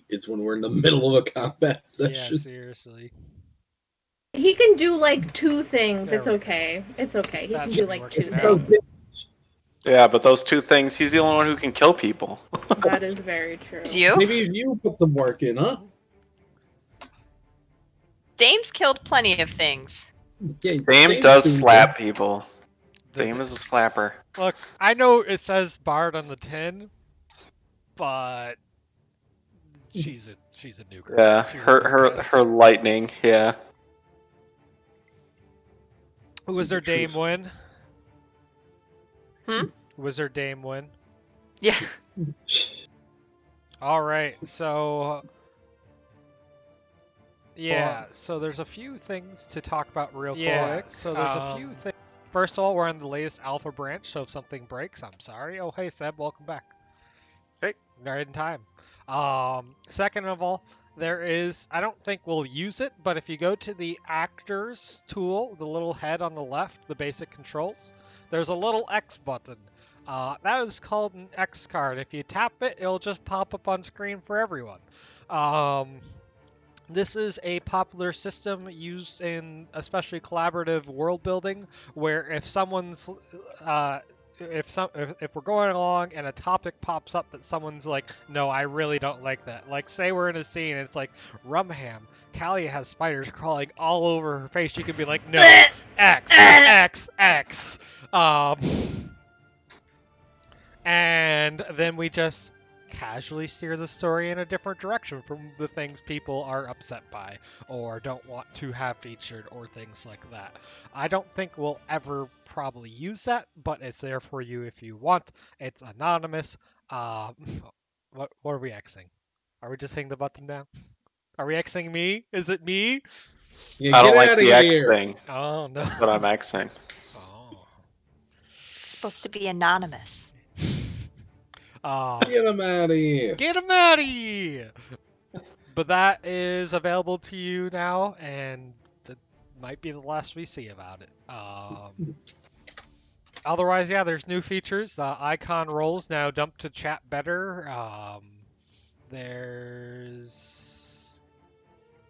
is when we're in the middle of a combat session. Yeah, seriously. He can do like 2 things. There it's we okay. It's okay. He That can should do be like working 2 now. things. Yeah, but those 2 things, he's the only one who can kill people. That is very true. It's you? Maybe if you put some work in, huh? Dame's killed plenty of things. Yeah, Dame does slap people. Dame is a slapper. Look, I know it says Bard on the tin, but she's a nuker. Yeah, She's a her nucast. lightning, yeah. Wizard Dame win? Hmm? Wizard Dame win? Yeah. Alright, so... Yeah, so there's a few things to talk about real quick. So there's a few things. First of all, we're on the latest alpha branch, so if something breaks, I'm sorry. Oh, hey, Seb, welcome back. Hey. Right in time. Second of all, there is, I don't think we'll use it, but if you go to the actors tool, the little head on the left, the basic controls, there's a little X button. That is called an X card. If you tap it, it'll just pop up on screen for everyone. This is a popular system used in especially collaborative world building, where if someone's if we're going along and a topic pops up that someone's like, no, I really don't like that. Like, say we're in a scene and it's like, Rumham, Callie has spiders crawling all over her face. You can be like, no, X, X, X. And then we just casually steer the story in a different direction from the things people are upset by or don't want to have featured or things like that. I don't think we'll ever probably use that, but it's there for you if you want. It's anonymous. What are we Xing? Are we just hitting the button now? Are we Xing me? Is it me? Yeah, I don't like outta the X here. thing, Oh, no. but I'm Xing. Oh. It's supposed to be anonymous. Get him out of here. Get him out of here! But that is available to you now, and that might be the last we see about it. Otherwise, yeah, there's new features. The icon roles now dump to chat better. There's...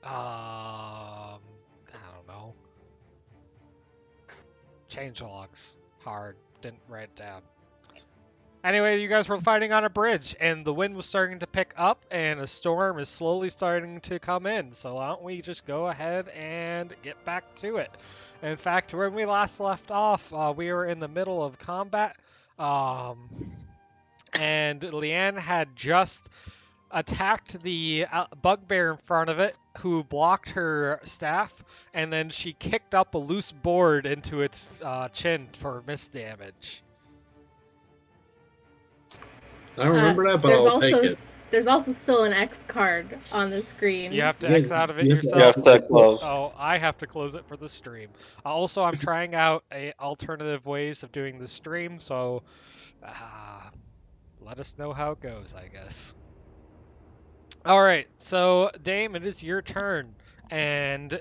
I don't know. Changelogs. Hard. Didn't write it down. Anyway, you guys were fighting on a bridge, and the wind was starting to pick up, and a storm is slowly starting to come in. So why don't we just go ahead and get back to it? In fact, when we last left off, we were in the middle of combat, and Leanne had just attacked the bugbear in front of it, who blocked her staff, and then she kicked up a loose board into its chin for miss damage. I don't remember that, but I'll take it. There's also still an X card on the screen. You have to X out of it yourself. You have to close. Oh, I have to close it for the stream. Also, I'm trying out alternative ways of doing the stream, so let us know how it goes, I guess. Alright, so Dame, it is your turn. And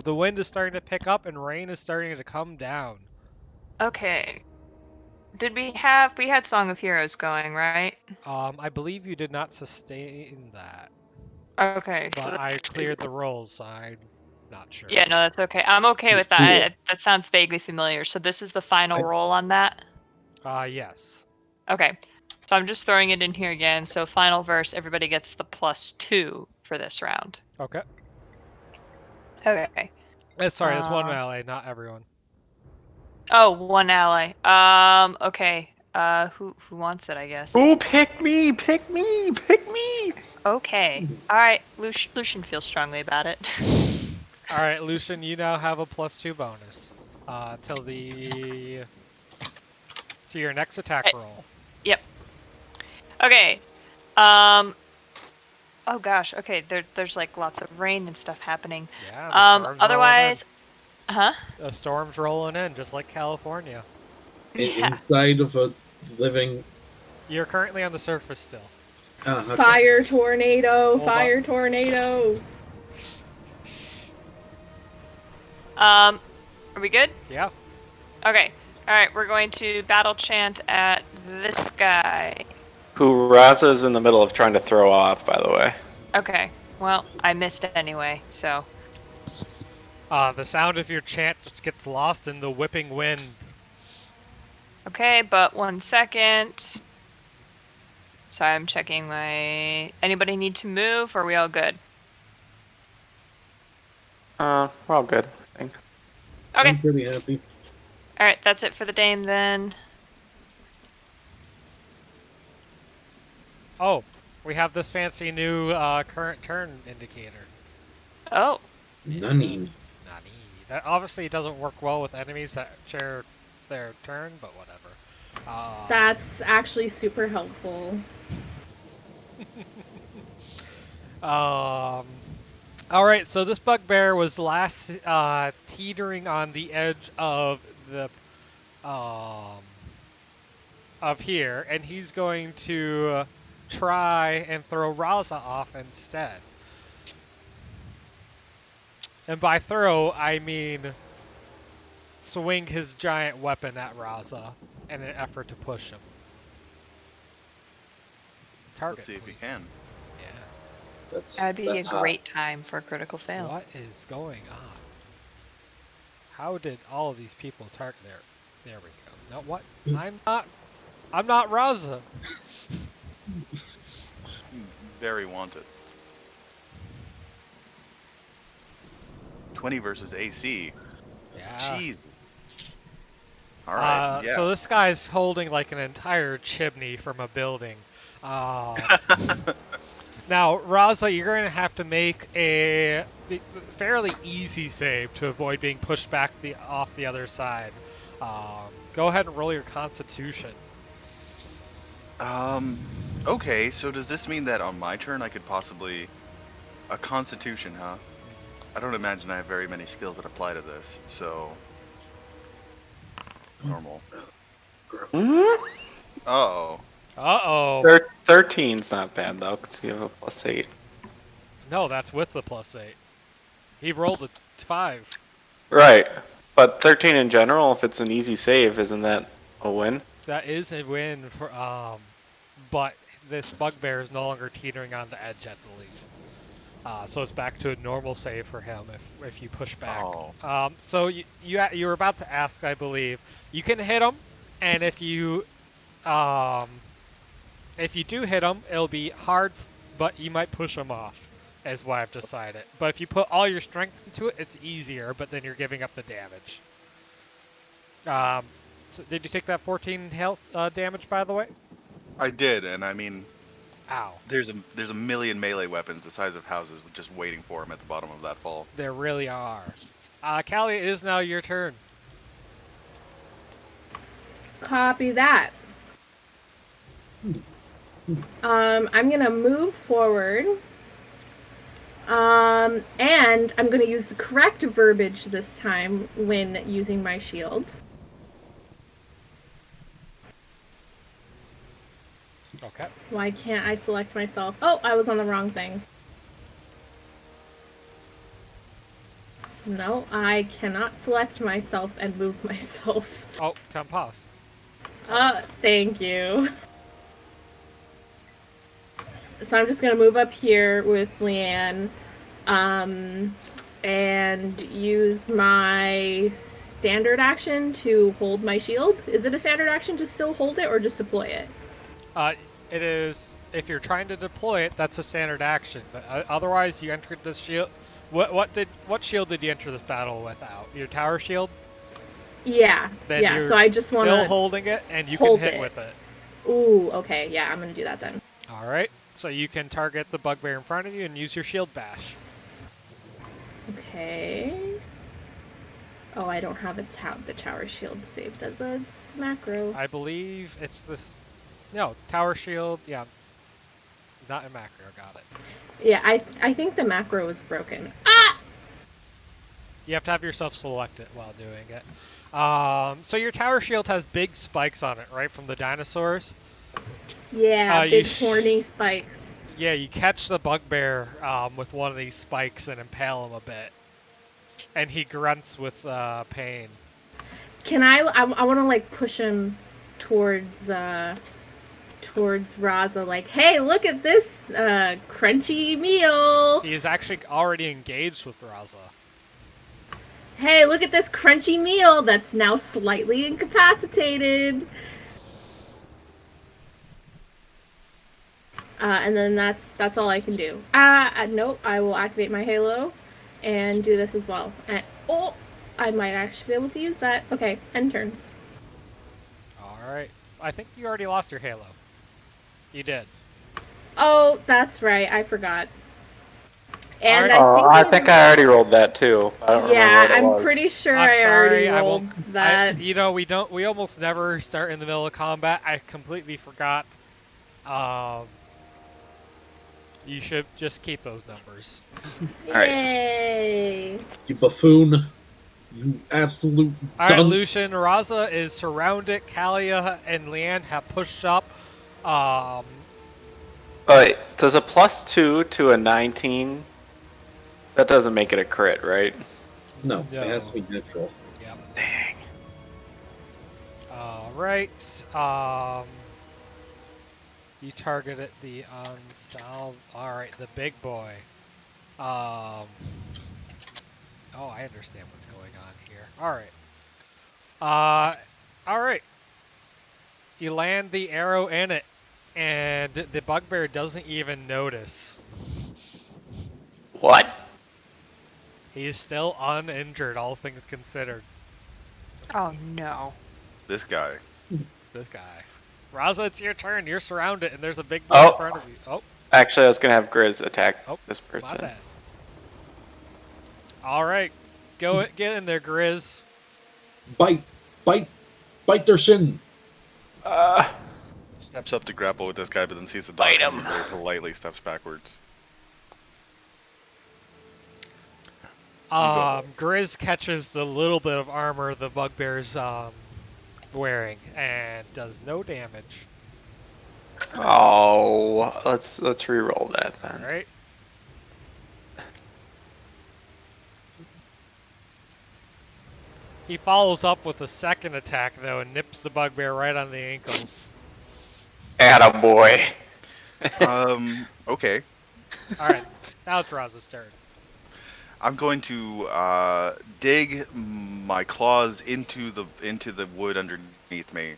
the wind is starting to pick up and rain is starting to come down. Okay. We had Song of Heroes going, right? I believe you did not sustain that. Okay. But I cleared the rolls, so I'm not sure. Yeah, no, that's okay. I'm okay with that. That sounds vaguely familiar. So this is the final roll on that? Yes. Okay. So I'm just throwing it in here again. So final verse, everybody gets the +2 for this round. Okay. Okay. Sorry, it's one ally, not everyone. Oh, one ally. Okay. Who wants it, I guess? Ooh, pick me! Pick me! Pick me! Okay. Alright, Lucian feels strongly about it. Alright, Lucian, you now have a +2 bonus. To your next attack roll. Yep. Okay. Oh gosh, okay, there's like lots of rain and stuff happening. Yeah, otherwise... Huh? A storm's rolling in, just like California. Yeah. Inside of a living... You're currently on the surface still. Okay. Fire tornado! Fire tornado! Are we good? Yeah. Okay. Alright, we're going to battle chant at this guy. Who Raza is in the middle of trying to throw off, by the way. Okay. Well, I missed it anyway, so. The sound of your chant just gets lost in the whipping wind. Okay, but 1 second. Sorry, I'm checking my... Anybody need to move, or are we all good? We're all good, I think. Okay. I'm pretty happy. Alright, that's it for the dame then. Oh, we have this fancy new current turn indicator. Oh. Nunny. Nani. That obviously doesn't work well with enemies that share their turn, but whatever. That's actually super helpful. All right, so this bugbear was last teetering on the edge of the of here, and he's going to try and throw Raza off instead. And by throw, I mean swing his giant weapon at Raza in an effort to push him. Target, Let's see if please. you can. Yeah. That'd be a that's hot. great time for a critical fail. What is going on? How did all of these people target there? There we go. No, what? I'm not Raza. Very wanted. 20 versus AC. Yeah. Jeez. All right. Yeah. So this guy's holding like an entire chimney from a building. Now, Raza, you're going to have to make a fairly easy save to avoid being pushed back off the other side. Go ahead and roll your Constitution. Okay, so does this mean that on my turn I could possibly... A Constitution, huh? I don't imagine I have very many skills that apply to this, so... Normal. Uh-oh. Uh-oh. 13's not bad, though, because you have a +8. No, that's with the +8. He rolled a 5. Right. But 13 in general, if it's an easy save, isn't that a win? That is a win for but this bugbear is no longer teetering on the edge at the least. So it's back to a normal save for him if you push back. Oh. So you were about to ask, I believe. You can hit him, and if you do hit him, it'll be hard, but you might push him off, is what I've decided. But if you put all your strength into it, it's easier, but then you're giving up the damage. So did you take that 14 health damage, by the way? I did, and I mean, Ow. there's a million melee weapons the size of houses just waiting for him at the bottom of that fall. There really are. Callie, it is now your turn. Copy that. I'm gonna move forward. And I'm gonna use the correct verbiage this time when using my shield. Okay. Why can't I select myself? Oh, I was on the wrong thing. No, I cannot select myself and move myself. Oh, come pause. Thank you. So I'm just gonna move up here with Leanne, and use my standard action to hold my shield. Is it a standard action to still hold it or just deploy it? It is, if you're trying to deploy it, that's a standard action. But otherwise, you entered this shield. What shield did you enter this battle without? Your tower shield? Yeah. Then yeah. you're So I just want still to holding it, and you can hold hit it. with it. Ooh. Okay. Yeah. I'm gonna do that then. All right. So you can target the bugbear in front of you and use your shield bash. Okay. Oh, I don't have the tower shield saved as a macro. I believe it's this. No, tower shield. Yeah. Not a macro. Got it. Yeah. I think the macro was broken. Ah! You have to have yourself select it while doing it. So your tower shield has big spikes on it, right, from the dinosaurs? Yeah. You Big horny spikes. Yeah, you catch the bugbear with one of these spikes and impale him a bit. And he grunts with pain. Can I want to like push him towards towards Raza like, hey, look at this crunchy meal. He is actually already engaged with Raza. Hey, look at this crunchy meal that's now slightly incapacitated. And then that's all I can do. Nope, I will activate my halo and do this as well. And, oh, I might actually be able to use that. Okay, end turn. Alright. I think you already lost your halo. You did. Oh, that's right, I forgot. And I think I already rolled that too. I don't yeah, remember what it I'm was. pretty sure I'm I sorry, already rolled that. We almost never start in the middle of combat. I completely forgot. You should just keep those numbers. Alright. Yay! You buffoon. You absolute Alright, dun- Lucian, Raza is surrounded. Kalia and Leanne have pushed up. Wait, does a +2 to a 19? That doesn't make it a crit, right? No, No. it has to be neutral. Yep. Dang. Alright. You targeted the unsolved. Alright, the big boy. Oh, I understand what's going on here. Alright. Alright. You land the arrow in it, and the bugbear doesn't even notice. What? He's still uninjured, all things considered. Oh no. This guy. This guy. Raza, it's your turn. You're surrounded, and there's a big boy in front of you. Oh, Actually, I was gonna have Grizz attack this my person. bad. Alright. Get in there, Grizz. Bite their shin. Steps up to grapple with this guy, but then sees the dog Bite and him. very politely steps backwards. Grizz catches the little bit of armor the bugbear's wearing and does no damage. Oh, let's re-roll that then. Alright. He follows up with a second attack though and nips the bugbear right on the ankles. Attaboy. Okay. Alright, now it's Raza's turn. I'm going to dig my claws into the wood underneath me.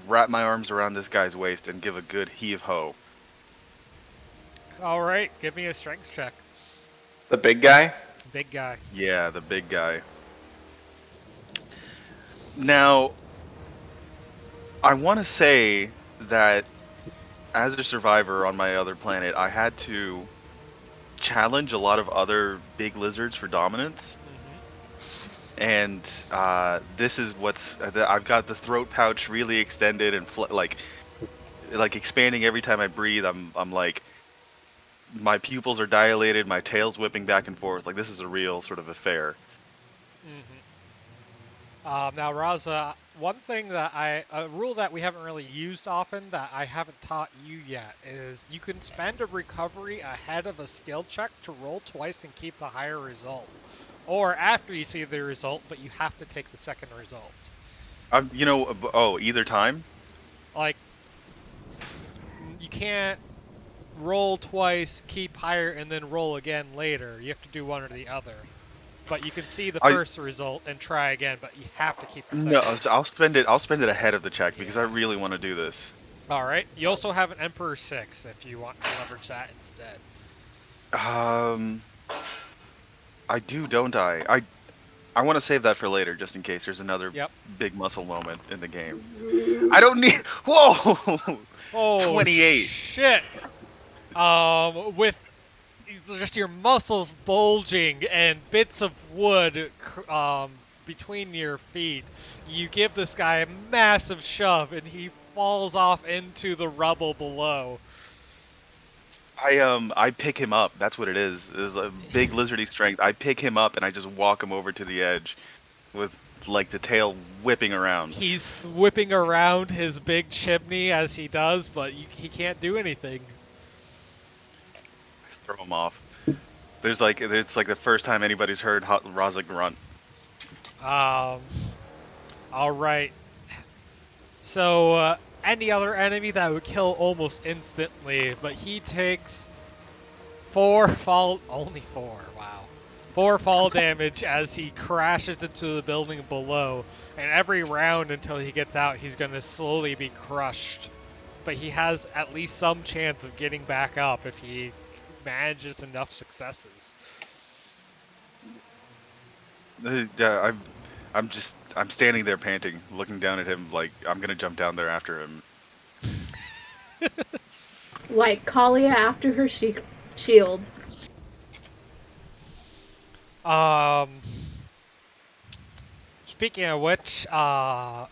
Wrap my arms around this guy's waist and give a good heave-ho. Alright, give me a strength check. The big guy? Big guy. Yeah, the big guy. Now, I want to say that as a survivor on my other planet, I had to challenge a lot of other big lizards for dominance. And this is I've got the throat pouch really extended and like expanding every time I breathe. I'm like, my pupils are dilated, my tail's whipping back and forth. Like, this is a real sort of affair. Now, Raza, one thing a rule that we haven't really used often that I haven't taught you yet is you can spend a recovery ahead of a skill check to roll twice and keep the higher result. Or after you see the result, but you have to take the second result. Either time? Like, you can't roll twice, keep higher, and then roll again later. You have to do one or the other. But you can see the first result and try again, but you have to keep the second. No, I'll spend it ahead of the check because I really want to do this. Alright, you also have an Emperor 6 if you want to leverage that instead. I do, don't I? I want to save that for later, just in case there's another big muscle moment in the game. I don't need. Whoa! Oh, 28. Shit! With just your muscles bulging and bits of wood between your feet, you give this guy a massive shove, and he falls off into the rubble below. I pick him up. That's what it is. It's a big lizardy strength. I pick him up and I just walk him over to the edge, with like the tail whipping around. He's whipping around his big chimney as he does, but he can't do anything. I throw him off. It's like the first time anybody's heard Raza grunt. All right. So any other enemy that would kill almost instantly, but he takes 4 fall, only 4, wow. 4 fall damage as he crashes into the building below, and every round until he gets out, he's going to slowly be crushed. But he has at least some chance of getting back up if he manages enough successes. Yeah, I'm standing there panting, looking down at him like I'm gonna jump down there after him. Like Kalia after her shield. Speaking of which,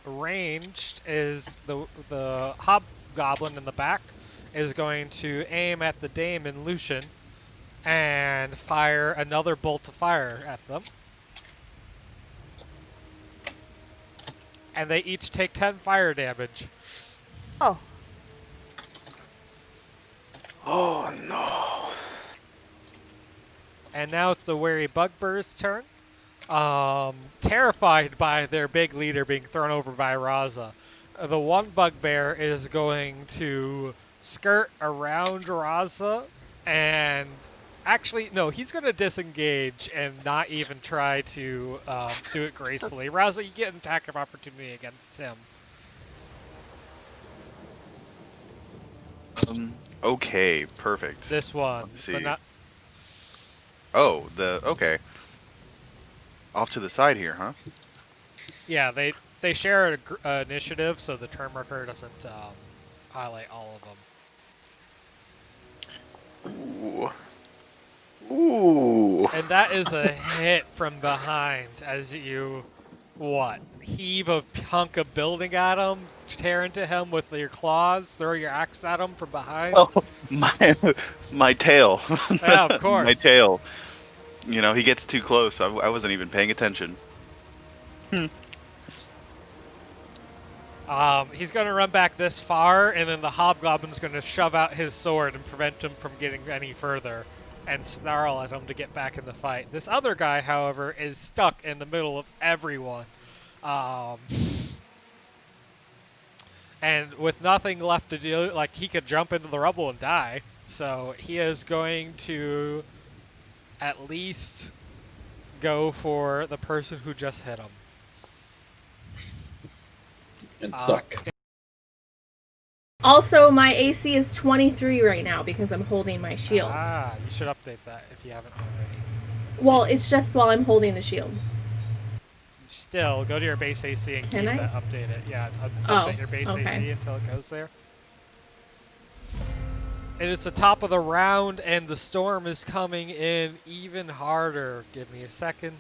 ranged is the hobgoblin in the back is going to aim at the Dame and Lucian and fire another bolt of fire at them. And they each take 10 fire damage. Oh. Oh no. And now it's the wary bugbear's turn. Terrified by their big leader being thrown over by Raza, the one bugbear is going to skirt around Raza and actually, no, he's going to disengage and not even try to do it gracefully. Raza, you get an attack of opportunity against him. Okay, perfect. This one. Let's see. But not, Okay. Off to the side here, huh? yeah, they share an initiative, so the turn marker doesn't highlight all of them. Ooh. Ooh. And that is a hit from behind as you, heave a hunk of building at him, tear into him with your claws, throw your axe at him from behind. Oh, my tail. Yeah, of course. My tail. You know, he gets too close. I wasn't even paying attention. He's going to run back this far, and then the hobgoblin's going to shove out his sword and prevent him from getting any further and snarl at him to get back in the fight. This other guy, however, is stuck in the middle of everyone. And with nothing left to do, like, he could jump into the rubble and die. So he is going to at least go for the person who just hit him. And suck. Also, my AC is 23 right now because I'm holding my shield. You should update that if you haven't already. Well, it's just while I'm holding the shield. Still, go to your base AC and Can keep I? that updated. Yeah, Oh, update your base okay. AC until it goes there. It is the top of the round, and the storm is coming in even harder. Give me a second.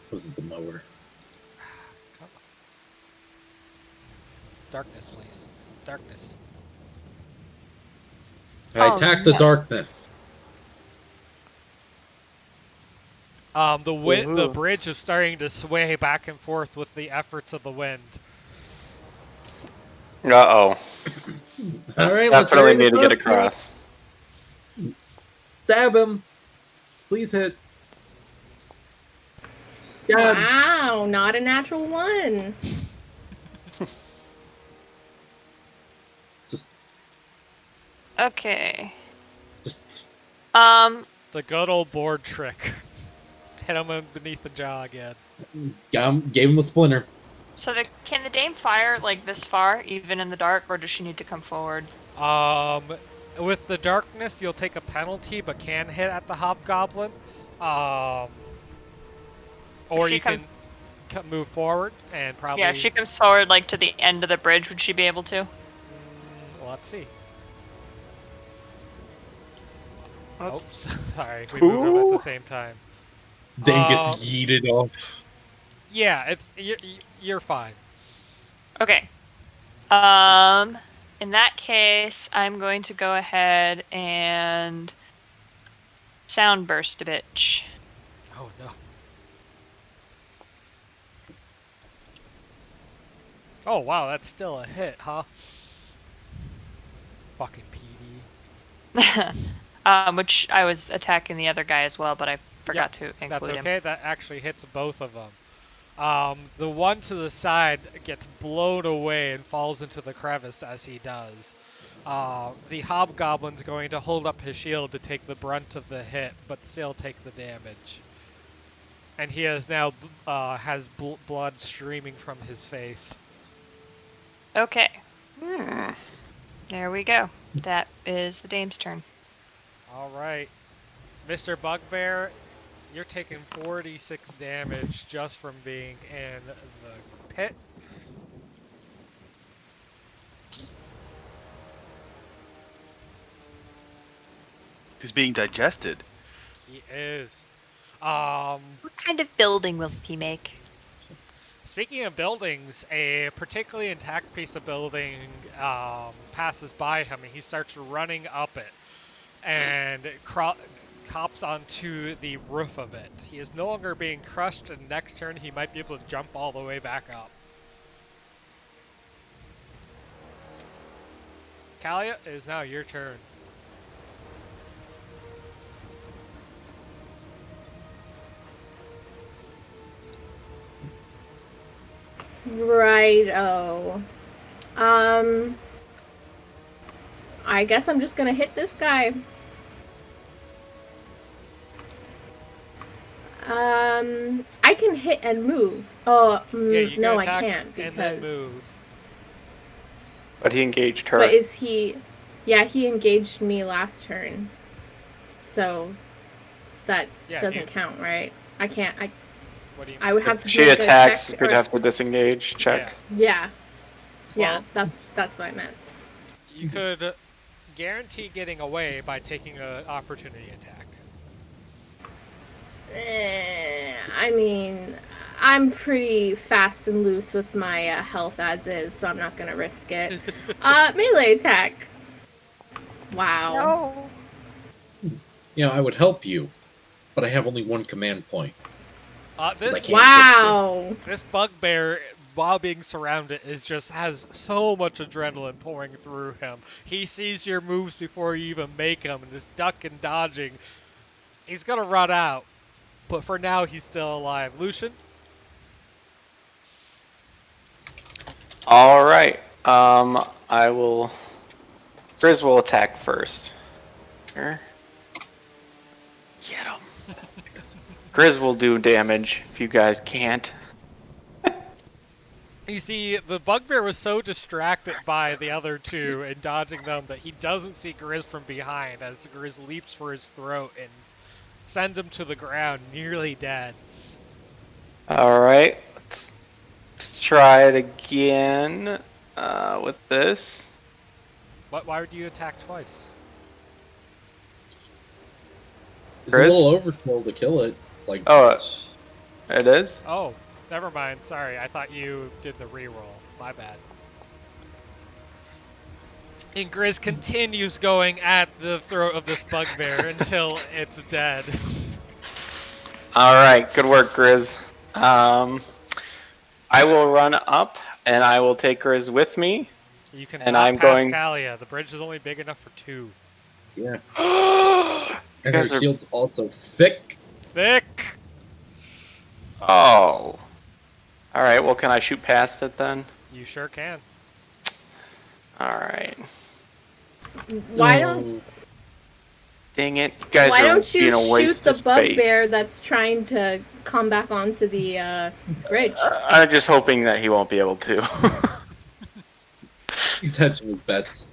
This is the mower. Come on. Darkness, please. Darkness. I Oh, attack the no. darkness. The bridge is starting to sway back and forth with the efforts of the wind. All Uh-oh. right, let's Definitely hurry need to this get up. across. Stab him. Please hit. God. Wow, not a natural one. Just Okay. Just The good old board trick. Hit him beneath the jaw again. gave him a splinter. So can the dame fire like this far, even in the dark, or does she need to come forward? With the darkness, you'll take a penalty, but can hit at the hobgoblin. Or She you can move forward and probably. Yeah, if she comes forward like to the end of the bridge, would she be able to? Well, let's see. Oops. Oops, sorry, we moved them at the same time. Dame gets yeeted off. Yeah, you're fine. Okay. In that case, I'm going to go ahead and sound burst a bitch. Oh no. Oh wow, that's still a hit, huh? Fucking PD. Which I was attacking the other guy as well, but I forgot to include That's him. okay. That actually hits both of them. The one to the side gets blown away and falls into the crevice as he does. The hobgoblin's going to hold up his shield to take the brunt of the hit, but still take the damage. And he has now has blood streaming from his face. Okay. There we go. That is the dame's turn. All right, Mr. Bugbear, you're taking 46 damage just from being in the pit. He's being digested. He is. What kind of building will he make? Speaking of buildings, a particularly intact piece of building passes by him, and he starts running up it, and hops onto the roof of it. He is no longer being crushed, and next turn he might be able to jump all the way back up. Kalia, it is now your turn. Righto. I guess I'm just gonna hit this guy. I can hit and move. Oh, Yeah, you no, can I attack can't and then because. move. But he engaged her. But is he? Yeah, he engaged me last turn, so that Yeah, doesn't you- count, right? I can't. What do you? I would have to. She make a attacks, check you'd or- have to disengage check. Yeah. Yeah, Well- that's what I meant. You could guarantee getting away by taking an opportunity attack. I mean, I'm pretty fast and loose with my health as is, so I'm not gonna risk it. Melee attack. Wow. No. You know, I would help you, but I have only one command point. This I can't- Wow. This bugbear, while being surrounded, has so much adrenaline pouring through him. He sees your moves before you even make them, and is ducking, dodging. He's gonna run out, but for now he's still alive. Lucian, All right. I will. Grizz will attack first. Sure. Get him. Grizz will do damage if you guys can't. you see the bugbear was so distracted by the other two and dodging them that he doesn't see Grizz from behind as Grizz leaps for his throat and sends him to the ground, nearly dead. All right. Let's try it again with this. Why would you attack twice? It's a Chris? little overkill to kill it. Like, Oh, It is? Oh, never mind. Sorry, I thought you did the reroll. My bad. And Grizz continues going at the throat of this bugbear until it's dead. All right. Good work, Grizz. I will run up and I will take Grizz with me. You can And not I'm pass going- Kalia. The bridge is only big enough for two. yeah. Oh. And her guys are- shield's also thick. Thick! All right. Well, can I shoot past it then? You sure can. All right. Why don't Dang it. You guys Why are don't you being a shoot waste the of space. bugbear that's trying to come back onto the bridge? I'm just hoping that he won't be able to. He's hedging his bets.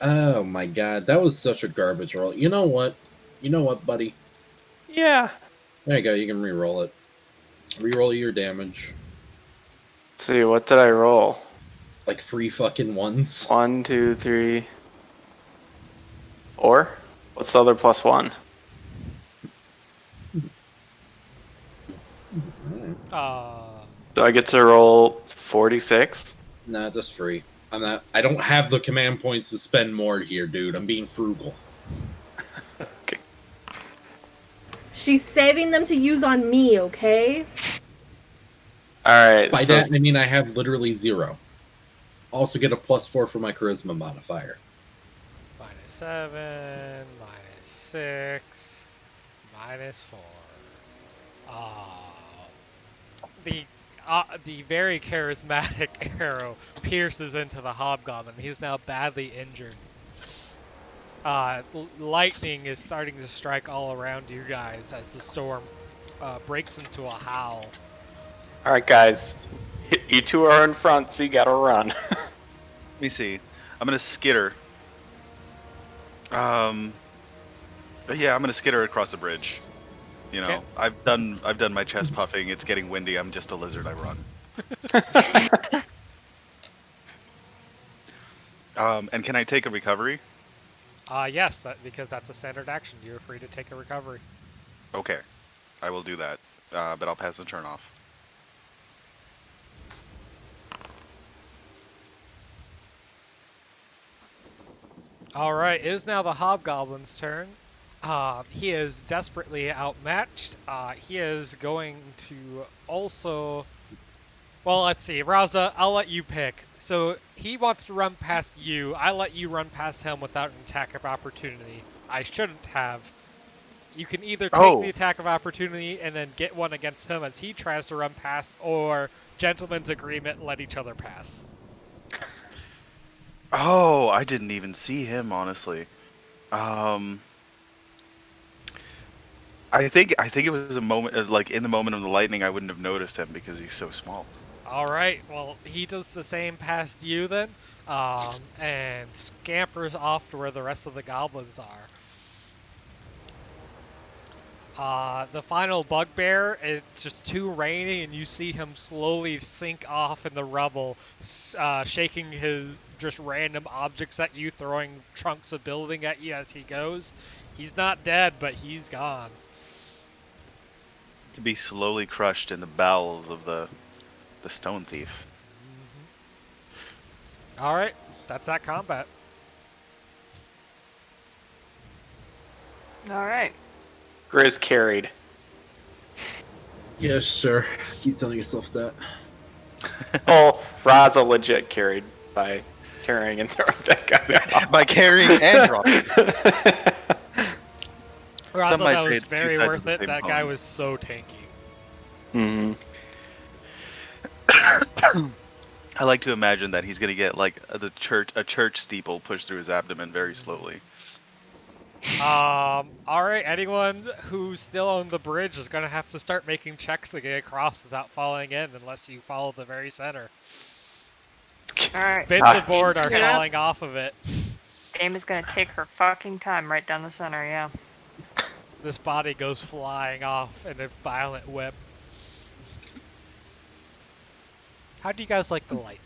Oh my god, that was such a garbage roll. You know what? You know what, buddy? Yeah. There you go, you can re-roll it. Re-roll your damage. Let's see, what did I roll? Like 3 fucking ones. 1, 2, 3, 4. What's the other plus 1? Do I get to roll 46? Nah, just free. I don't have the command points to spend more here, dude. I'm being frugal. Okay. She's saving them to use on me, okay? Alright, By so that, I mean I have literally 0. Also get a +4 for my charisma modifier. -7, -6, -4. The very charismatic arrow pierces into the hobgoblin. He's now badly injured. Lightning is starting to strike all around you guys as the storm breaks into a howl. All right, guys. You two are in front, so you gotta run. Let me see. I'm gonna skitter. Yeah, I'm gonna skitter across the bridge. You know, Okay. I've done my chest puffing. It's getting windy. I'm just a lizard. I run. And can I take a recovery? Yes, because that's a standard action. You're free to take a recovery. Okay, I will do that. But I'll pass the turn off. Alright, it is now the hobgoblin's turn. He is desperately outmatched. He is going to also... Well, let's see. Raza, I'll let you pick. So, he wants to run past you. I let you run past him without an attack of opportunity. I shouldn't have. You can either take the attack of opportunity and then get one against him as he tries to run past, or gentleman's agreement, let each other pass. Oh, I didn't even see him, honestly. I think it was a moment, like in the moment of the lightning, I wouldn't have noticed him because he's so small. Alright, well, he does the same past you then, and scampers off to where the rest of the goblins are. The final bugbear, it's just too rainy, and you see him slowly sink off in the rubble, shaking his just random objects at you, throwing chunks of building at you as he goes. He's not dead, but he's gone. To be slowly crushed in the bowels of the stone thief. Alright, that's that combat. Alright. Grizz carried. Yeah, sure. Keep telling yourself that. Oh, Raza legit carried by carrying and throwing that guy off. By carrying and dropping. Also, might that say was it's two very sides of worth the it. same That guy coin. was so tanky. Mm-hmm. I like to imagine that he's gonna get like a church steeple pushed through his abdomen very slowly. Alright, anyone who's still on the bridge is gonna have to start making checks to get across without falling in, unless you follow the very center. Alright. Bits of board are Yeah. falling off of it. Dame is gonna take her fucking time right down the center, yeah. This body goes flying off in a violent whip. How do you guys like the lightning?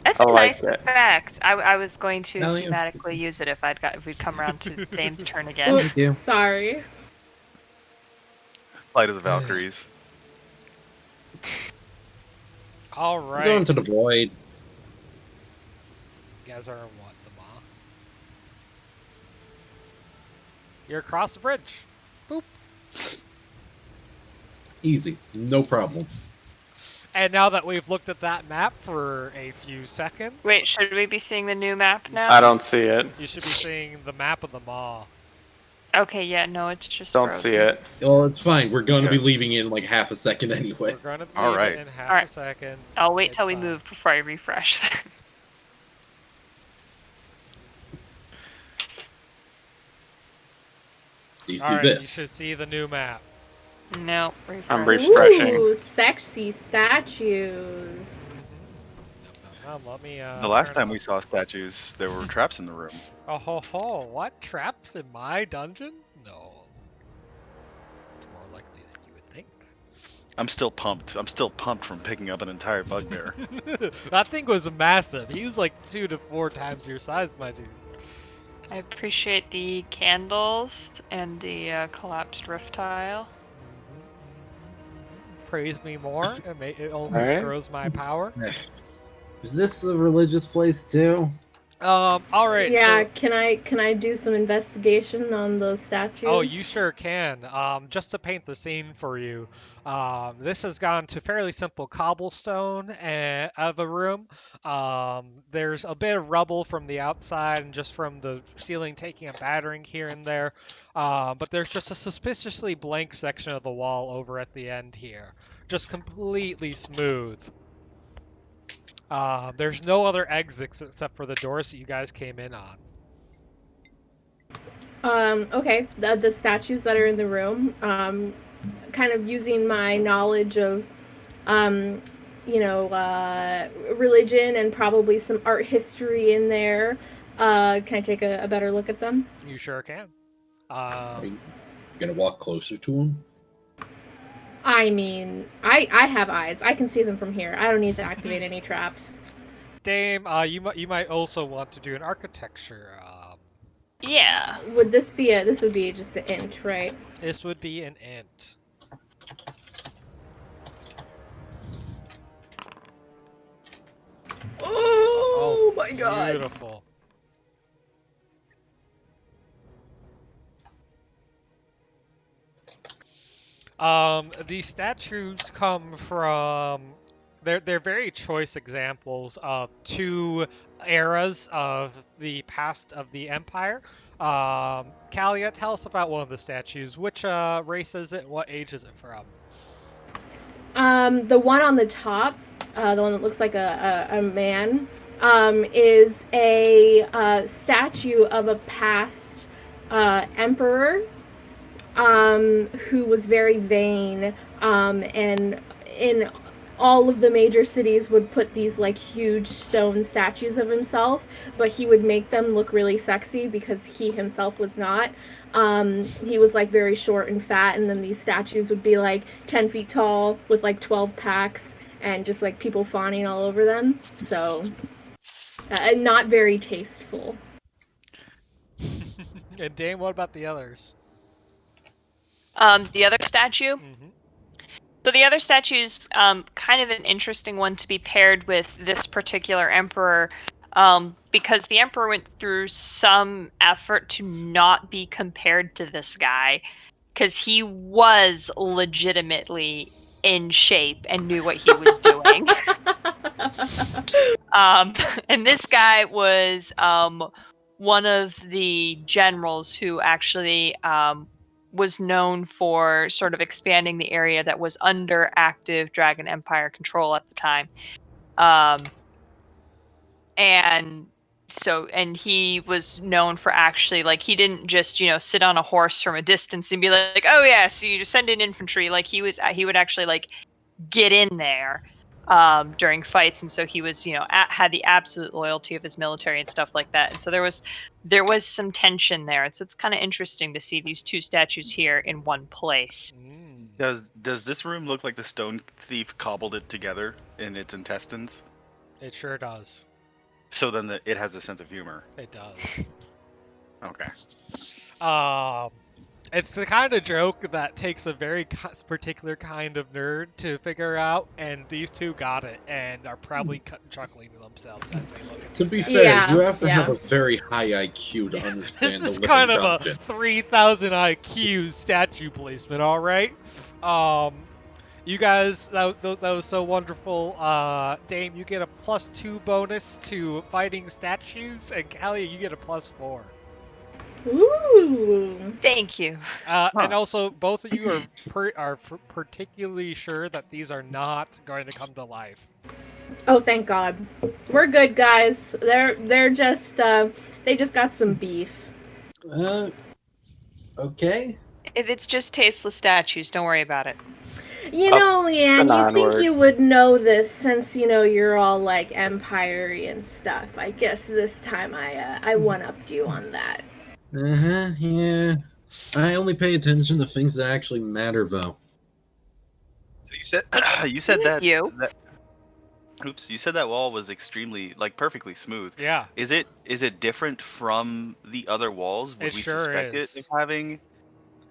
That's I a like nice that. effect. I was going to Hell yeah. thematically use it if we'd come around to Dame's turn again. Thank you. Sorry. Flight of the Valkyries. All I'm right. going to the void. You guys are in what, the maw? You're across the bridge. Boop. Easy. No problem. And now that we've looked at that map for a few seconds, Wait, should we be seeing the new map now? I don't see it. you should be seeing the map of the maw. Okay, yeah, no, it's just Don't frozen. see it. Well, it's fine. We're going to Okay. be leaving in like half a second anyway. We're gonna be All right. in half All right. a second. I'll wait It's till we fine. move before I refresh. Do you see All right, you this? should see the new map. No, refresh. I'm refreshing. Ooh, sexy statues. Let me. The last turn time on- we saw statues, there were traps in the room. Oh ho ho! What traps in my dungeon? No. It's more likely than you would think. I'm still pumped. I'm still pumped from picking up an entire bugbear. That thing was massive. He was like 2 to 4 times your size, my dude. I appreciate the candles and the collapsed roof tile. Praise me more. It only Alright. grows my power. Is this a religious place too? All right. Yeah, So, can I do some investigation on those statues? oh, you sure can. Just to paint the scene for you, this has gone to fairly simple cobblestone of a room. There's a bit of rubble from the outside and just from the ceiling taking a battering here and there. But there's just a suspiciously blank section of the wall over at the end here, just completely smooth. There's no other exits except for the doors that you guys came in on. Okay, the statues that are in the room, kind of using my knowledge of, um, religion and probably some art history in there. Can I take a better look at them? You sure can. Are you gonna walk closer to him? I mean, I have eyes. I can see them from here. I don't need to activate any traps. Dame, you might also want to do an architecture. Yeah. This would be just an int, right? This would be an int. Oh my god. Beautiful. These statues come from they're very choice examples of two eras of the past of the Empire. Kalia, tell us about one of the statues. Which race is it? What age is it from? The one on the top, the one that looks like a man, is a statue of a past emperor who was very vain, and in all of the major cities would put these like huge stone statues of himself, but he would make them look really sexy because he himself was not. He was like very short and fat, and then these statues would be like 10 feet tall with like 12 packs and just like people fawning all over them. So, not very tasteful. And Dame, what about the others? The other statue. Mm-hmm. So the other statue's kind of an interesting one to be paired with this particular emperor, because the emperor went through some effort to not be compared to this guy, because he was legitimately in shape and knew what he was doing. And this guy was one of the generals who actually was known for sort of expanding the area that was under active Dragon Empire control at the time. And he was known for actually, like, he didn't just, sit on a horse from a distance and be like, oh yeah, so you send in infantry. Like, he would actually, like, get in there during fights, and so he was, had the absolute loyalty of his military and stuff like that. And so there was some tension there, and so it's kind of interesting to see these two statues here in one place. Does this room look like the stone thief cobbled it together in its intestines? It sure does. So then it has a sense of humor. It does. Okay. It's the kind of joke that takes a very particular kind of nerd to figure out, and these two got it and are probably chuckling to themselves as they look at To these be statues. fair, you have to have a very high IQ to understand This the is living kind of dungeon. a 3,000 IQ statue placement, all right? You guys, that was so wonderful. Dame, you get a +2 bonus to fighting statues, and Callie, you get a +4. Ooh. Thank you. And also, both of you are particularly sure that these are not going to come to life. Oh, thank God. We're good, guys. They're just they just got some beef. Okay. It's just tasteless statues. Don't worry about it. You know, Leanne, you onward. think you would know this since, you're all like empire-y and stuff. I guess this time I one-upped you on that. Yeah. I only pay attention to things that actually matter, though. So you said that You. you said that wall was extremely, like, perfectly smooth. Yeah. Is it different from the other walls? Would It we sure suspect is. it of having?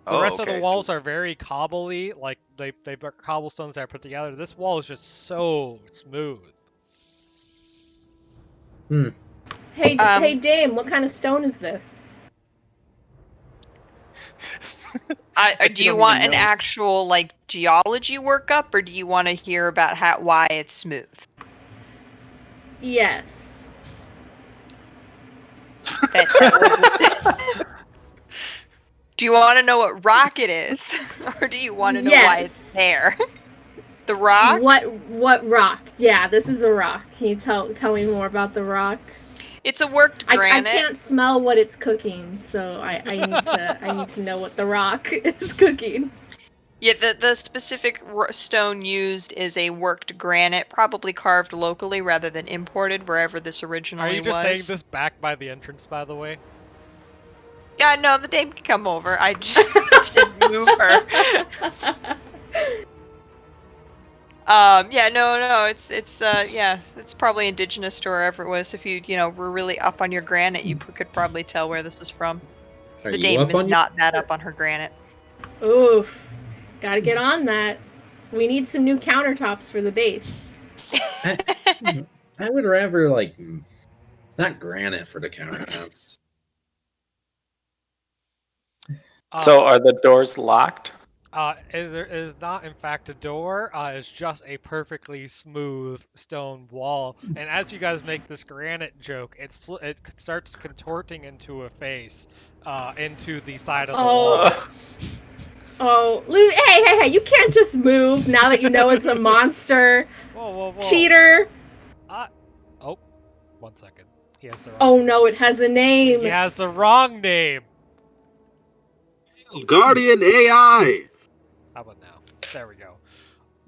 The rest of okay, the walls are very cobbly, like they've got cobblestones that are put together. This wall is just so smooth. Hey, Hey, Dame, what kind of stone is this? Do you don't want even an know. actual like geology workup, or do you want to hear about why it's smooth? Yes. Do you want to know what rock it is, or do you want to know why it's Yes. there? The rock? What rock? Yeah, this is a rock. Can you tell me more about the rock? It's a worked I granite. can't smell what it's cooking, so I need to know what the rock is cooking. Yeah, the specific stone used is a worked granite, probably carved locally rather than imported wherever this originally Are you was. just saying this back by the entrance, by the way? Yeah, no, the dame can come over. I just didn't move her. Yeah, no, it's probably indigenous to wherever it was. If you were really up on your granite, you could probably tell where this was from. Are The you dame up is on your- not that up on her granite. Oof. Gotta get on that. We need some new countertops for the base. I would rather like not granite for the countertops. So are the doors locked? There is not, in fact, a door. It's just a perfectly smooth stone wall. And as you guys make this granite joke, it starts contorting into a face, into the side of the wall. Oh, hey, you can't just move now that you know it's a monster. Whoa. Cheater. Oh, 1 second. He has the wrong Oh name. no, it has a name. He has the wrong name. Guardian AI! How about now? There we go.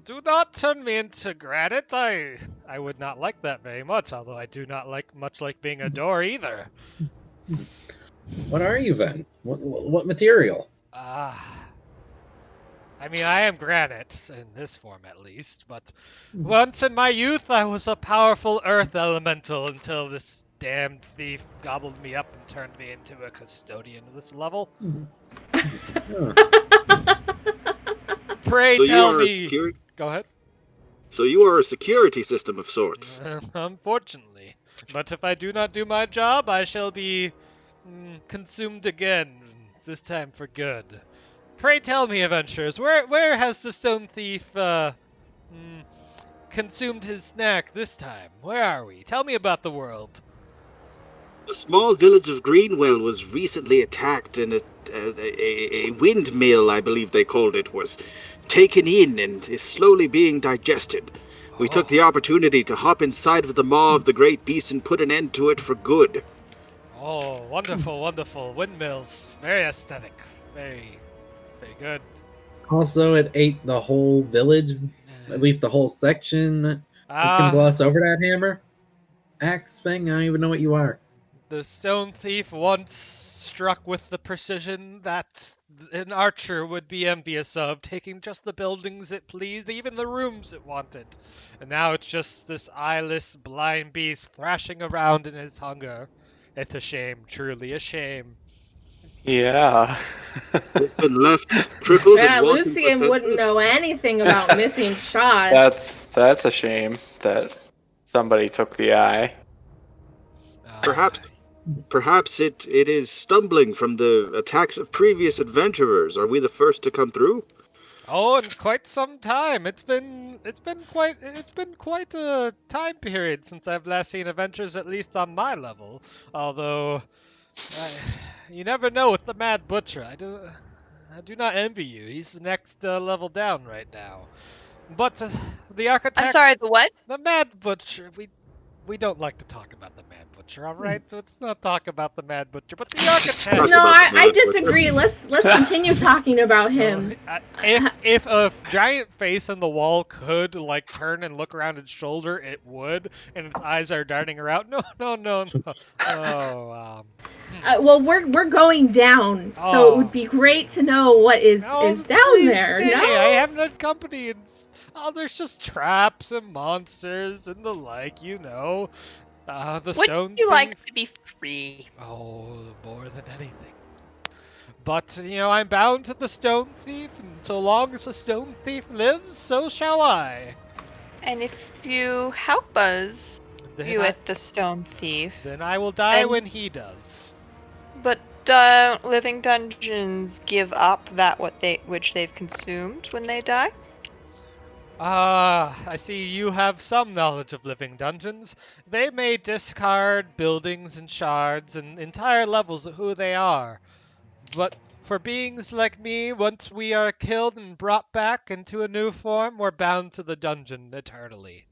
Do not turn me into granite. I would not like that very much, although I do not like being a door either. What are you then? What material? I mean, I am granite, in this form at least, but once in my youth I was a powerful earth elemental until this damned thief gobbled me up and turned me into a custodian of this level. Pray So you tell are me... security? Go ahead. So you are a security system of sorts. Unfortunately. But if I do not do my job, I shall be consumed again, this time for good. Pray tell me, adventurers, where has the stone thief consumed his snack this time? Where are we? Tell me about the world. The small village of Greenwell was recently attacked, and a windmill, I believe they called it, was taken in and is slowly being digested. We took the opportunity to hop inside of the maw of the great beast and put an end to it for good. Oh, wonderful, wonderful. Windmills. Very aesthetic. Very good. Also, it ate the whole village, at least the whole section. It's gonna gloss over that hammer. Axe thing. I don't even know what you are. The stone thief once struck with the precision that an archer would be envious of, taking just the buildings it pleased, even the rooms it wanted. And now it's just this eyeless, blind beast thrashing around in his hunger. It's a shame, truly a shame. Yeah. It's been left crippled Yeah, and walking Lucian wouldn't defenseless. know anything about missing shots. That's a shame that somebody took the eye. Perhaps it is stumbling from the attacks of previous adventurers. Are we the first to come through? Oh, in quite some time. It's been quite a time period since I've last seen adventures, at least on my level. Although, you never know with the Mad Butcher. I do not envy you. He's the next level down right now. But the architect. I'm sorry, the what? The Mad Butcher. We don't like to talk about the Mad Butcher, all right? So let's not talk about the Mad Butcher. But the architect. No, I disagree. Let's continue talking about him. If a giant face in the wall could like turn and look around its shoulder, it would, and its eyes are darting around. No. Oh. Well, we're going down, so it would be great to know what is down there. Stay. No, I have no company. There's just traps and monsters and the like, you know. The stone Would you thief. like to be free? Oh, more than anything. But, I'm bound to the stone thief, and so long as the stone thief lives, so shall I. And if you help us, with the stone thief. Then I will die And- when he does. But living dungeons give up which they've consumed when they die? I see you have some knowledge of living dungeons. They may discard buildings and shards and entire levels of who they are. But for beings like me, once we are killed and brought back into a new form, we're bound to the dungeon eternally.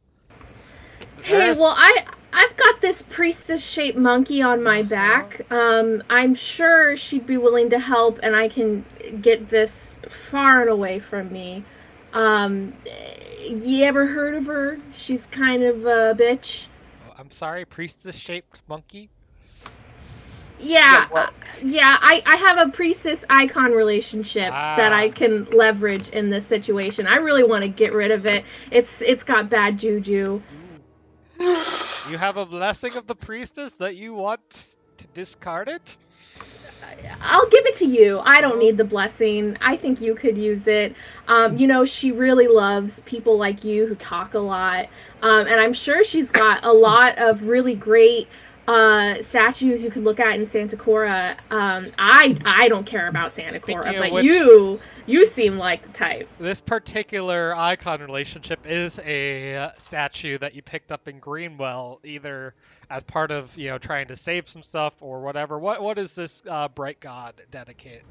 Hey, well, I've got this priestess-shaped monkey on my back. I'm sure she'd be willing to help, and I can get this far and away from me. You ever heard of her? She's kind of a bitch. Oh, I'm sorry, priestess-shaped monkey? Yeah, well- I have a priestess icon relationship that I can leverage in this situation. I really want to get rid of it. It's got bad juju. You have a blessing of the priestess that you want to discard it? I'll give it to you. I don't need the blessing. I think you could use it. She really loves people like you who talk a lot. And I'm sure she's got a lot of really great statues you could look at in Santa Cora. I don't care about Santa Cora, but which, you seem like the type. This particular icon relationship is a statue that you picked up in Greenwell, either as part of trying to save some stuff or whatever. What is this bright god dedicated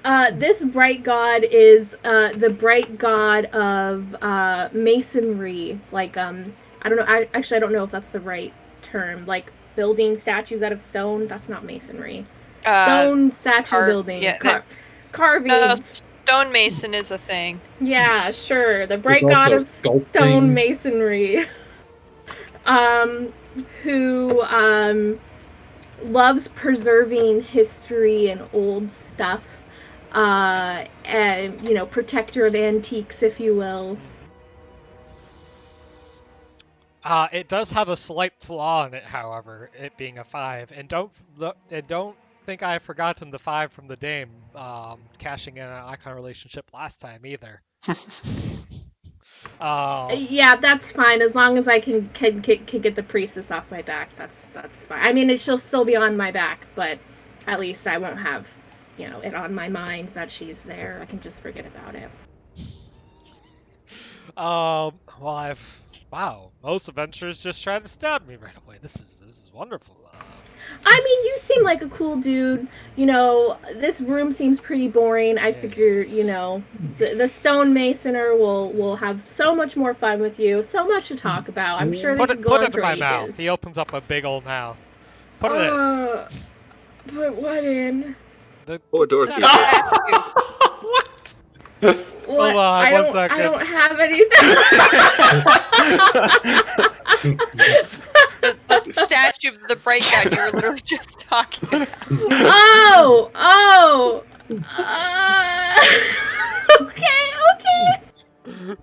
to? This bright god is the bright god of masonry. Like I don't know. I don't know if that's the right term. Like building statues out of stone. That's not masonry. Stone statue building. Yeah, carving. No, stonemason is a thing. Yeah, sure. The bright There's god of also sculpting. stone masonry. Who loves preserving history and old stuff. And protector of antiques, if you will. It does have a slight flaw in it, however, it being a 5. And don't think I've forgotten the 5 from the Dame cashing in an icon relationship last time either. Yeah, that's fine as long as I can get the priestess off my back. That's fine. I mean, she'll still be on my back, but at least I won't have it on my mind that she's there. I can just forget about it. Wow, most adventurers just try to stab me right away. This is wonderful. I mean, you seem like a cool dude. This room seems pretty boring. I figure, the stonemasoner will have so much more fun with you, so much to talk about. I'm sure they could go on it for in my ages. mouth. He opens up a big old mouth. Put it in. Put what in? Poor Dorothy. What? What? Hold on, one second. I don't have anything. The statue of the bright god you were literally just talking about. Okay.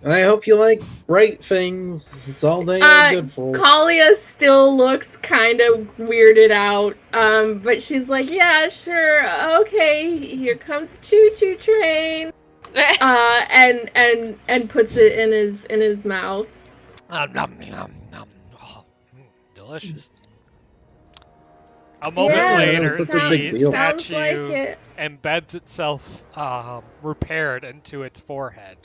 I hope you like bright things. It's all they are good for. Kalia still looks kind of weirded out, but she's like, yeah, sure, okay, here comes Choo Choo Train, and puts it in his mouth. Nom, nom, nom, nom. Oh, delicious. A moment later, such a big the deal. Sounds like statue it. embeds itself, repaired into its forehead.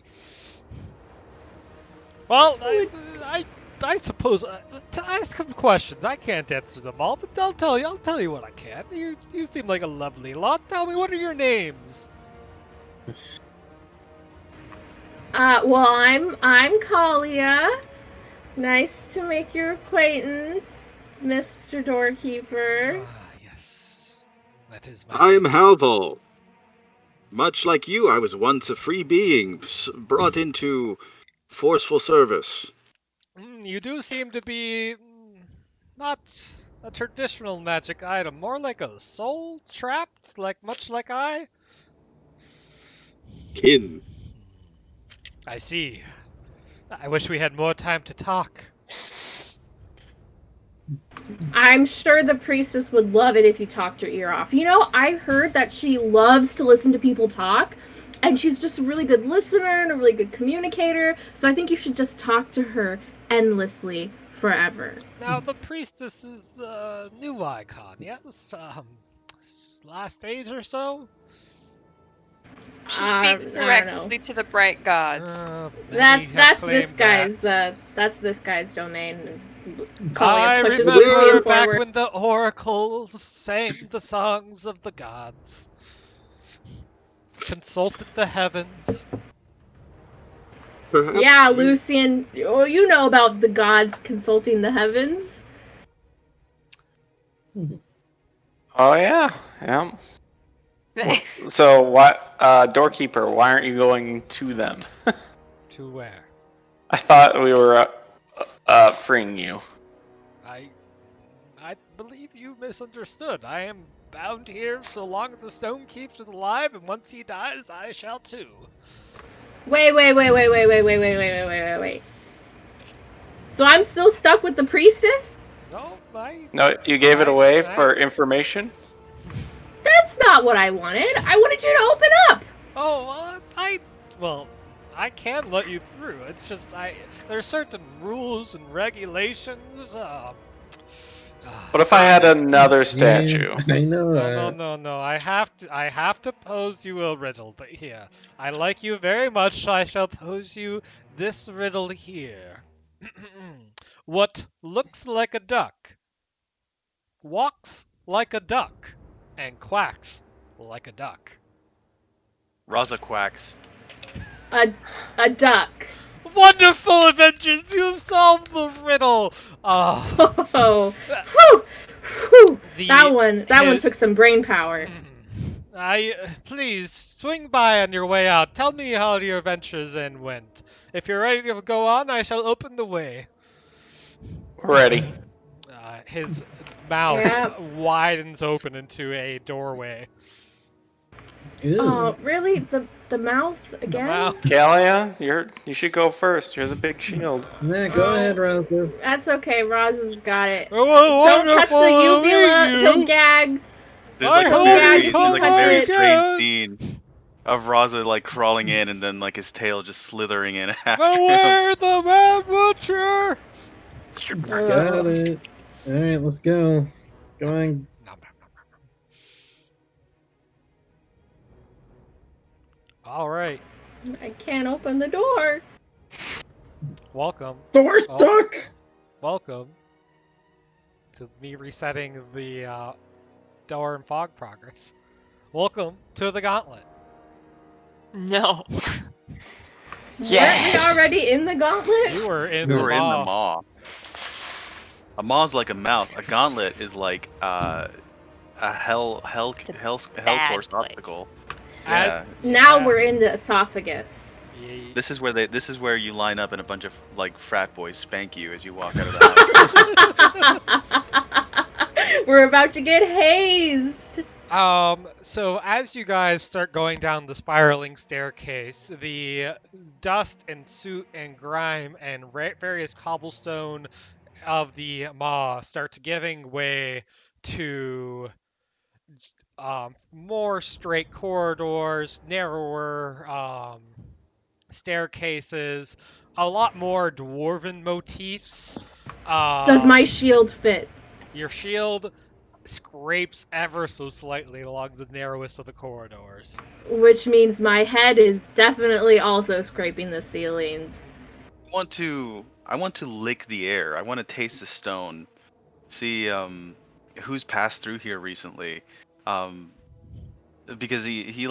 Well, I suppose to ask some questions. I can't answer them all, but I'll tell you what I can. You seem like a lovely lot. Tell me, what are your names? Well, I'm Kalia. Nice to make your acquaintance, Mr. Doorkeeper. Yes. That is my I'm Halval. Much like you, I was once a free being, brought into forceful service. You do seem to be not a traditional magic item, more like a soul trapped, much like I. Kin. I see. I wish we had more time to talk. I'm sure the priestess would love it if you talked your ear off. I heard that she loves to listen to people talk, and she's just a really good listener and a really good communicator, so I think you should just talk to her endlessly forever. Now the priestess is a new icon, yes? Last age or so? She speaks I don't know. directly to the bright gods. Many have That's claimed that. that's this guy's domain. I Calling pushes remember Lucian back forward. when the oracles sang the songs of the gods, consulted the heavens. Perhaps Yeah, you- Lucian. Oh, you know about the gods consulting the heavens. Oh yeah, yeah. So what, doorkeeper? Why aren't you going to them? To where? I thought we were freeing you. I believe you misunderstood. I am bound here so long as the stone keeps us alive, and once he dies, I shall too. Wait. So I'm still stuck with the priestess? No, No, you gave it away I- for information. That's not what I wanted. I wanted you to open up. Oh, well, I can let you through. It's just there's certain rules and regulations. What if I had another statue? Yeah, I know that. No. I have to pose you a riddle. But here, I like you very much, so I shall pose you this riddle here. What looks like a duck, walks like a duck, and quacks like a duck? Raza quacks. A duck. Wonderful adventures! You've solved the riddle. Oh, Oh. Whew. Whew. The That one hit- took some brain power. Please swing by on your way out. Tell me how your adventures end went. If you're ready to go on, I shall open the way. Ready. His mouth Yeah. widens open into a doorway. Ew. Oh, really? The mouth again? mouth. Kalia, you should go first. You're the big shield. Nah, go ahead, Rosa. That's okay. Roz has got it. Oh, Don't touch the wonderful uvula. meeting He'll you. gag. There's I like a hope very, you there's like a touch very it. strange scene of Raza like crawling in and then like his tail just slithering in after him. Beware the mad butcher! Got it. Alright, let's go. Go on. All right, I can't open the door. welcome. Door Oh. stuck! Welcome to me resetting the door and fog progress. Welcome to the gauntlet. No. Weren't we already in the gauntlet? You were in We the were in the maw. maw. A maw's like a mouth. A gauntlet is like a hell course place. obstacle. I- Yeah. Now Yeah. we're in the esophagus. Ye- This is where you line up and a bunch of like frat boys spank you as you walk out of the house. We're about to get hazed. So as you guys start going down the spiraling staircase, the dust and soot and grime and various cobblestone of the maw start giving way to more straight corridors, narrower staircases, a lot more dwarven motifs. Does my shield fit? Your shield scrapes ever so slightly along the narrowest of the corridors. Which means my head is definitely also scraping the ceilings. I want to lick the air. I want to taste the stone. See who's passed through here recently. Because he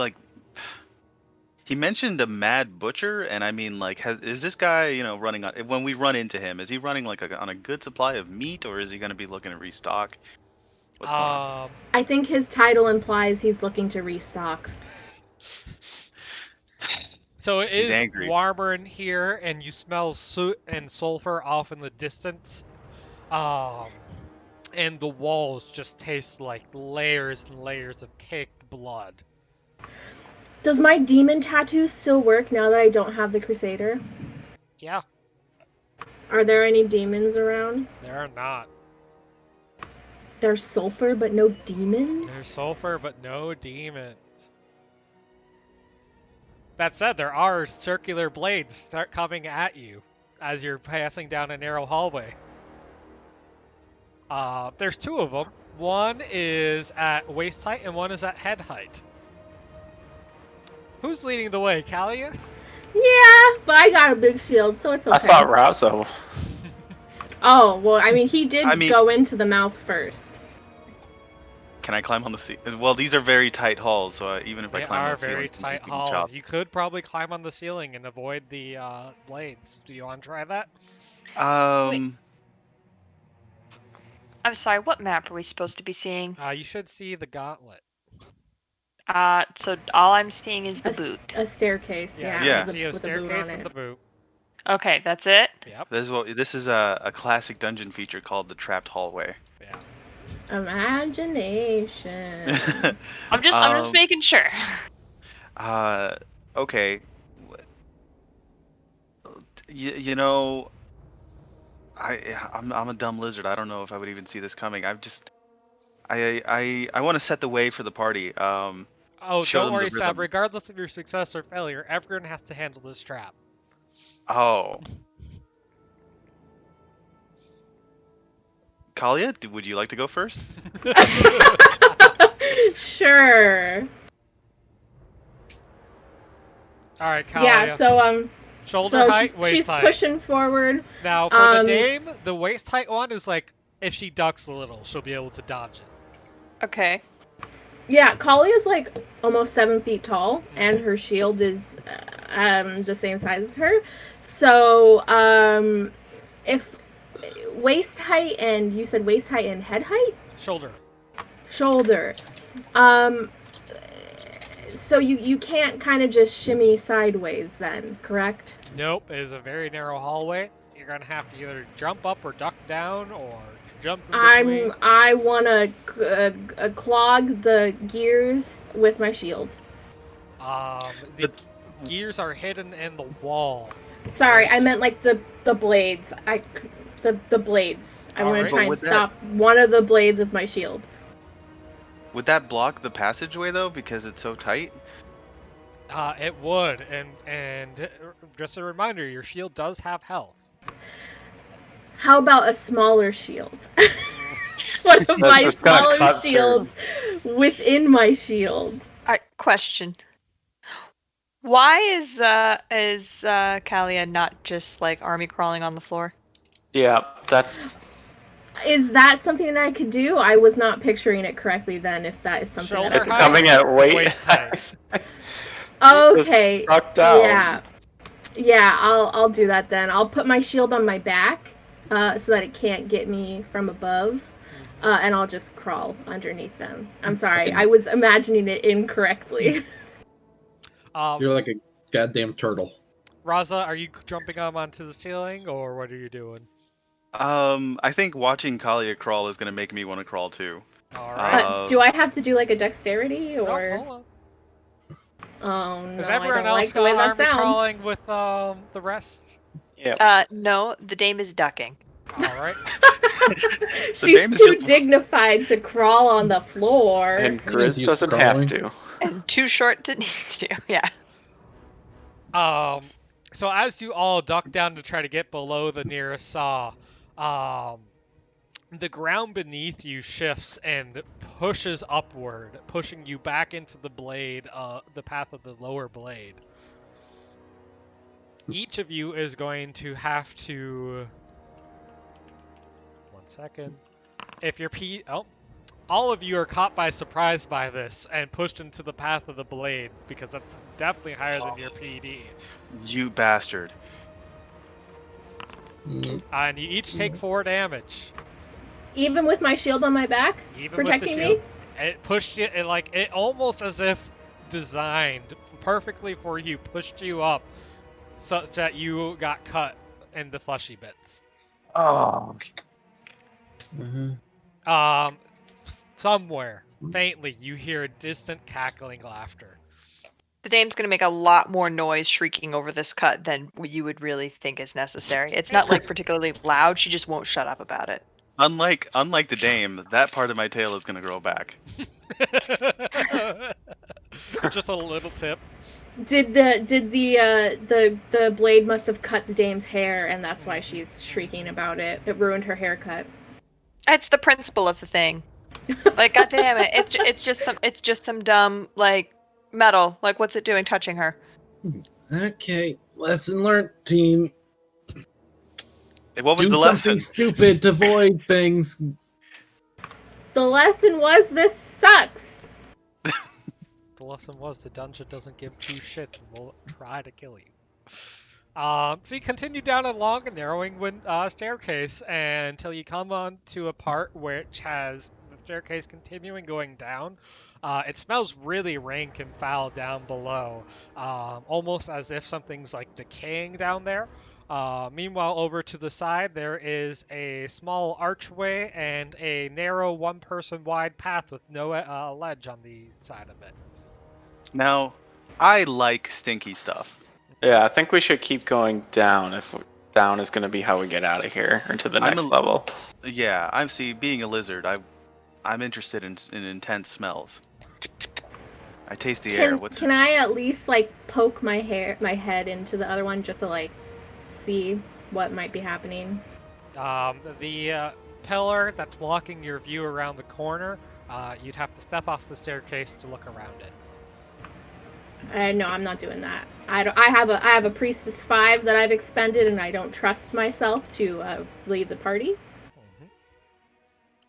mentioned a mad butcher, and I mean like is this guy running on, when we run into him, is he running like on a good supply of meat, or is he going to be looking to restock? What's going on? I think his title implies he's looking to restock. So it He's is angry. warmer in here, and you smell soot and sulfur off in the distance. And the walls just taste like layers and layers of caked blood. Does my demon tattoo still work now that I don't have the Crusader? Yeah, Are there any demons around? there are not. There's sulfur, but no demons? There's sulfur, but no demons. That said, there are circular blades start coming at you. as you're passing down a narrow hallway. There's two of them. One is at waist height and one is at head height. Who's leading the way, Kalia? Yeah, but I got a big shield, so it's okay. I thought Razo. Oh, well, I mean, he did go into the mouth first. Can I climb on the ceiling? Well, these are very tight halls, so even if I climb on the ceiling... They are very tight halls. You could probably climb on the ceiling and avoid the blades. Do you want to try that? Wait. I'm sorry, what map are we supposed to be seeing? You should see the gauntlet. So all I'm seeing is the boot. A staircase, yeah. You see a staircase and the boot. Okay, that's it? Yep. This is a classic dungeon feature called the Trapped Hallway. Yeah. Imagination. I'm just making sure. Okay. You know, I'm a dumb lizard. I don't know if I would even see this coming. I want to set the way for the party. Don't worry, Sab. Regardless of your success or failure, everyone has to handle this trap. Oh. Kalia, would you like to go first? Sure. All right, Kalia. Yeah. So shoulder height, waist height. She's pushing forward. Now for the dame, the waist height one is like if she ducks a little, she'll be able to dodge it. Okay. Yeah, Kali is like almost 7 feet tall, and her shield is the same size as her. So, if waist height and you said waist height and head height? Shoulder. So you can't kind of just shimmy sideways then, correct? Nope, it is a very narrow hallway. You're gonna have to either jump up or duck down or jump in between. I want to clog the gears with my shield. The gears are hidden in the wall. Sorry, I meant like the blades. The blades. I want to try and stop one of the blades with my shield. Would that block the passageway though, because it's so tight? It would, and just a reminder, your shield does have health. How about a smaller shield? One of my smaller shields within my shield. Question. Why is Kalia not just like army crawling on the floor? Yeah, that's... Is that something that I could do? I was not picturing it correctly then, if that is something that I could do. It's coming at waist height. Okay. Down. Yeah, I'll do that then. I'll put my shield on my back so that it can't get me from above. And I'll just crawl underneath them. I'm sorry, I was imagining it incorrectly. You're like a goddamn turtle. Raza, are you jumping onto the ceiling, or what are you doing? I think watching Kalia crawl is gonna make me want to crawl too. Alright. Do I have to do like a dexterity, or? Hold on. Oh no, Is I everyone don't else like the way that army sounds. crawling with the rest? Yeah. No, the dame is ducking. Alright. She's too dignified to crawl on the floor. And Grizz doesn't have to. And too short to need to, yeah. So as you all duck down to try to get below the nearest saw, the ground beneath you shifts and pushes upward, pushing you back into the blade, the path of the lower blade. Each of you is going to have to... 1 second. If your all of you are caught by surprise by this and pushed into the path of the blade, because that's definitely higher than your PD. You bastard. And you each take 4 damage. Even with my shield on my back, protecting me? It pushed you, it almost as if designed perfectly for you, pushed you up such that you got cut in the fleshy bits. Oh. Somewhere, faintly, you hear distant cackling laughter. The dame's gonna make a lot more noise shrieking over this cut than you would really think is necessary. It's not like particularly loud, she just won't shut up about it. Unlike the dame, that part of my tail is gonna grow back. Just a little tip. Did the blade must have cut the dame's hair, and that's why she's shrieking about it. It ruined her haircut. It's the principle of the thing. Like, goddamn it, it's just some dumb like metal. Like, what's it doing touching her? Okay, lesson learned, team. What was Do the something lesson? stupid to void things. The lesson was this sucks. The lesson was the dungeon doesn't give two shits and will try to kill you. So you continue down a long and narrowing staircase until you come on to a part which has the staircase continuing going down. It smells really rank and foul down below, almost as if something's like decaying down there. Meanwhile, over to the side, there is a small archway and a narrow one-person wide path with no ledge on the side of it. Now, I like stinky stuff. Yeah, I think we should keep going down if down is going to be how we get out of here or to the next level. Yeah, being a lizard, I'm interested in intense smells. I taste the air. Can I at least like poke my head into the other one just to like see what might be happening? The pillar that's blocking your view around the corner, you'd have to step off the staircase to look around it. No, I'm not doing that. I have a priestess 5 that I've expended, and I don't trust myself to leave the party. Mm-hmm.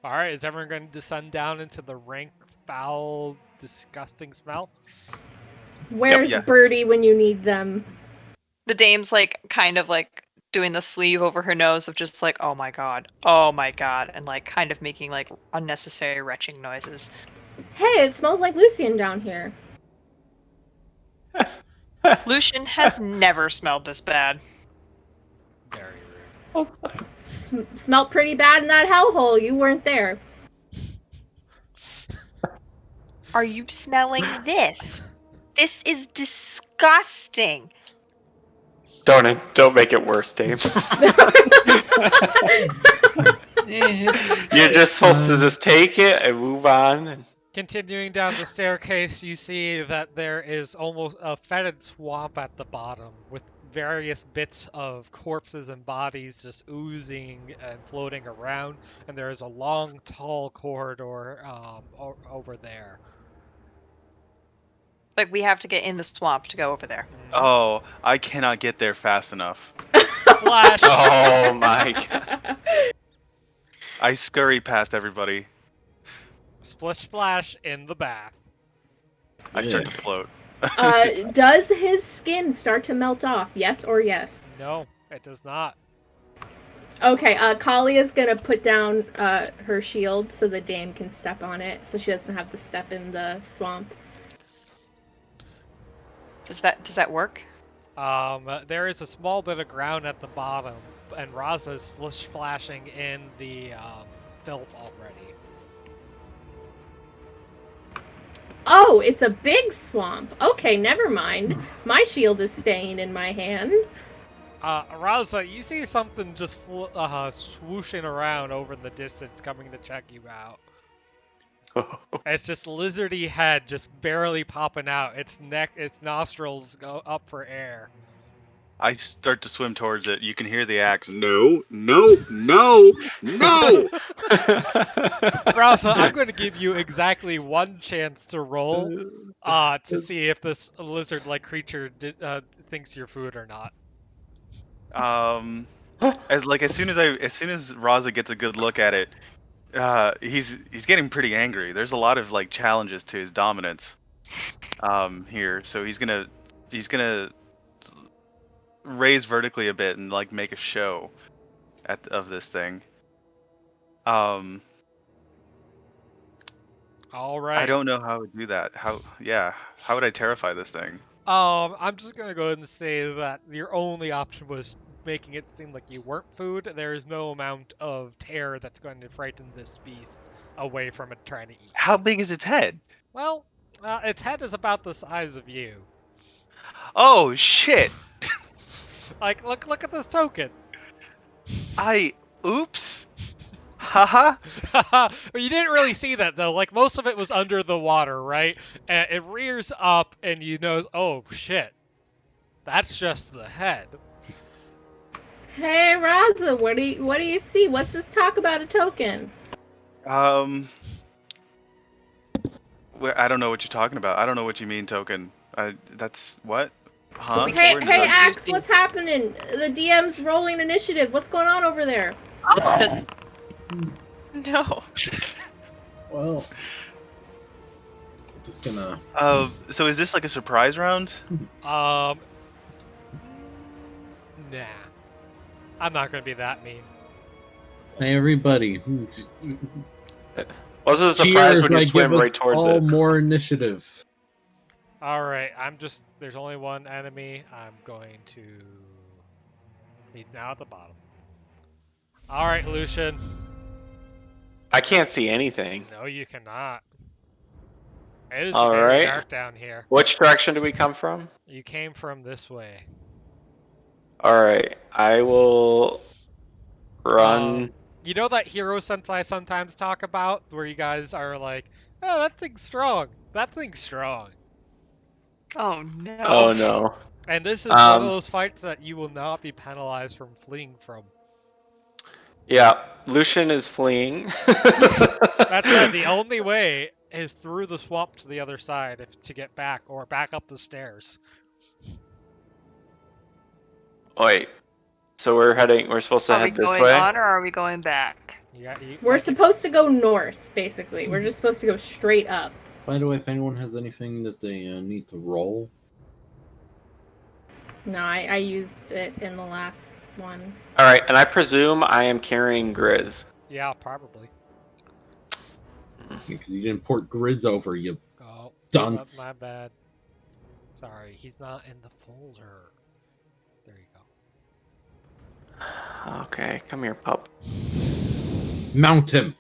All right, is everyone going to descend down into the rank, foul, disgusting smell? Where's Birdie when you need them? The dame's like kind of like doing the sleeve over her nose of just like, oh my god, and like kind of making like unnecessary retching noises. Hey, it smells like Lucian down here. Lucian has never smelled this bad. Very rude. Smelled pretty bad in that hellhole. You weren't there. Are you smelling this? This is disgusting. Don't make it worse, Dave. You're just supposed to just take it and move on. Continuing down the staircase, you see that there is almost a fetid swamp at the bottom, with various bits of corpses and bodies just oozing and floating around, and there is a long, tall corridor over there. Like, we have to get in the swamp to go over there. Oh, I cannot get there fast enough. Splash! Oh my god. I scurry past everybody. Splish splash in the bath. I start to float. Does his skin start to melt off? Yes or yes? No, it does not. Okay, Kalia's gonna put down her shield so the dame can step on it, so she doesn't have to step in the swamp. Does that work? There is a small bit of ground at the bottom, and Raza is splish splashing in the filth already. Oh, it's a big swamp. Okay, never mind. My shield is staying in my hand. Raza, you see something just swooshing around over in the distance, coming to check you out. It's just lizardy head just barely popping out. Its nostrils go up for air. I start to swim towards it. You can hear the axe. No, no, no, no! Raza, I'm going to give you exactly one chance to roll to see if this lizard-like creature thinks you're food or not. As soon as Raza gets a good look at it, he's getting pretty angry. There's a lot of like challenges to his dominance here, so he's gonna raise vertically a bit and like make a show of this thing. All right. I don't know how I would do that. How would I terrify this thing? I'm just gonna go ahead and say that your only option was making it seem like you weren't food. There is no amount of terror that's going to frighten this beast away from it trying to eat. How big is its head? Well, its head is about the size of you. Oh shit! Like, look at this token. Oops. Haha. Well, you didn't really see that though. Like most of it was under the water, right? And it rears up, and you know, oh shit, that's just the head. Hey, Raza, what do you see? What's this talk about a token? I don't know what you're talking about. I don't know what you mean, token. That's what? Huh? We Hey, We're in hey, the- Axe, what's happening? The DM's rolling initiative. What's going on over there? No. Well, just gonna. So is this like a surprise round? Nah. I'm not gonna be that mean. Hey, everybody. Wasn't a surprise when you Cheers, swim give us right towards all it. more initiative. Alright, there's only one enemy. I'm going to... He's now at the bottom. Alright, Lucian. I can't see anything. No, you cannot. It is All very right. dark down here. Which direction do we come from? You came from this way. Alright, I will run. You know that hero sense I sometimes talk about? Where you guys are like, oh, that thing's strong. That thing's strong. Oh no. Oh no. And this is one of those fights that you will not be penalized from fleeing from. Yeah, Lucian is fleeing. That's right, the only way is through the swamp to the other side to get back, or back up the stairs. Wait, so we're supposed to Are we head this going way? on or are we going back? We're supposed to go north, basically. We're just supposed to go straight up. By the way, if anyone has anything that they need to roll. No, I used it in the last one. Alright, and I presume I am carrying Grizz. Yeah, probably. Because you didn't port Grizz over, you Oh, dunce. my bad. Sorry, he's not in the folder. There you go. Okay, come here, pup. Mount him.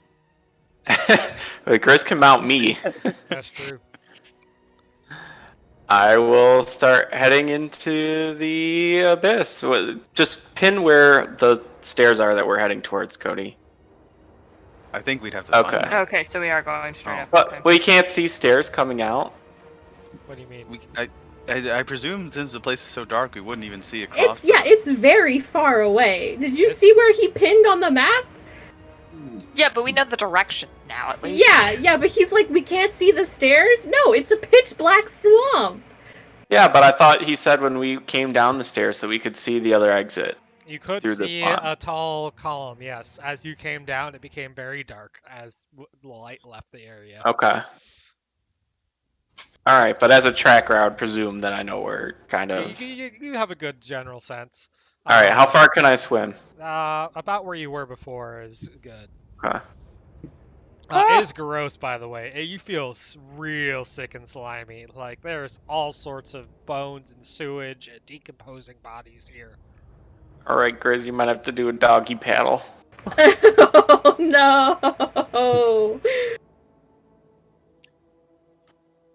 Wait, Grizz can mount me. That's true. I will start heading into the abyss. Just pin where the stairs are that we're heading towards, Cody. I think we'd have to Okay. find out. Okay, so we are going straight up. But Okay. we can't see stairs coming out. What do you mean? I presume since the place is so dark, we wouldn't even see across. It's very far away. Did you see where he pinned on the map? Yeah, but we know the direction now, at least. Yeah, but he's like, we can't see the stairs? No, it's a pitch black swamp. Yeah, but I thought he said when we came down the stairs that we could see the other exit. You could through this see pond. a tall column, yes. As you came down, it became very dark as the light left the area. Okay. Alright, but as a tracker, I would presume that I know where kind of... You have a good general sense. Alright, how far can I swim? About where you were before is good. Okay. It is gross, by the way. You feel real sick and slimy. Like, there's all sorts of bones and sewage and decomposing bodies here. Alright, Grizz, you might have to do a doggy paddle. Oh, no.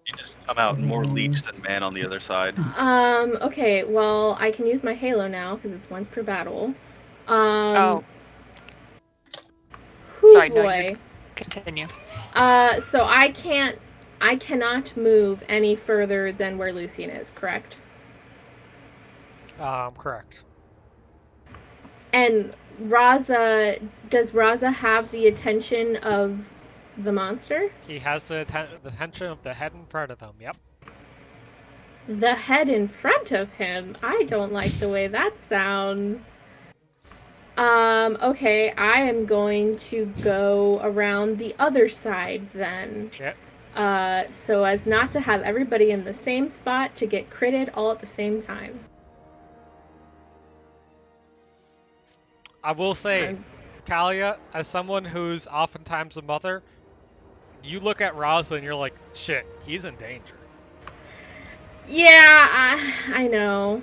You just come out more leech than man on the other side. Okay, well, I can use my Halo now, because it's once per battle. Oh. Whew, Sorry, no, boy. Continue. So I cannot move any further than where Lucian is, correct? Correct. And does Raza have the attention of the monster? He has the attention of the head in front of him, yep. The head in front of him? I don't like the way that sounds. Okay, I am going to go around the other side then. Yep. So as not to have everybody in the same spot to get critted all at the same time. I will say, Kalia, as someone who's oftentimes a mother, you look at Raza and you're like, shit, he's in danger. Yeah, I know.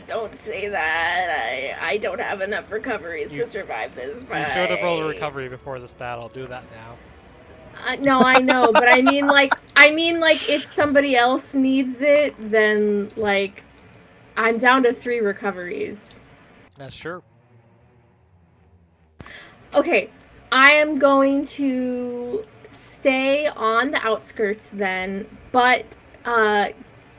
Don't say that. I don't have enough recoveries to survive this fight. You should have rolled a recovery before this battle. Do that now. No, I know, but I mean, like, if somebody else needs it, then, like, I'm down to 3 recoveries. That's true. Okay, I am going to stay on the outskirts then, but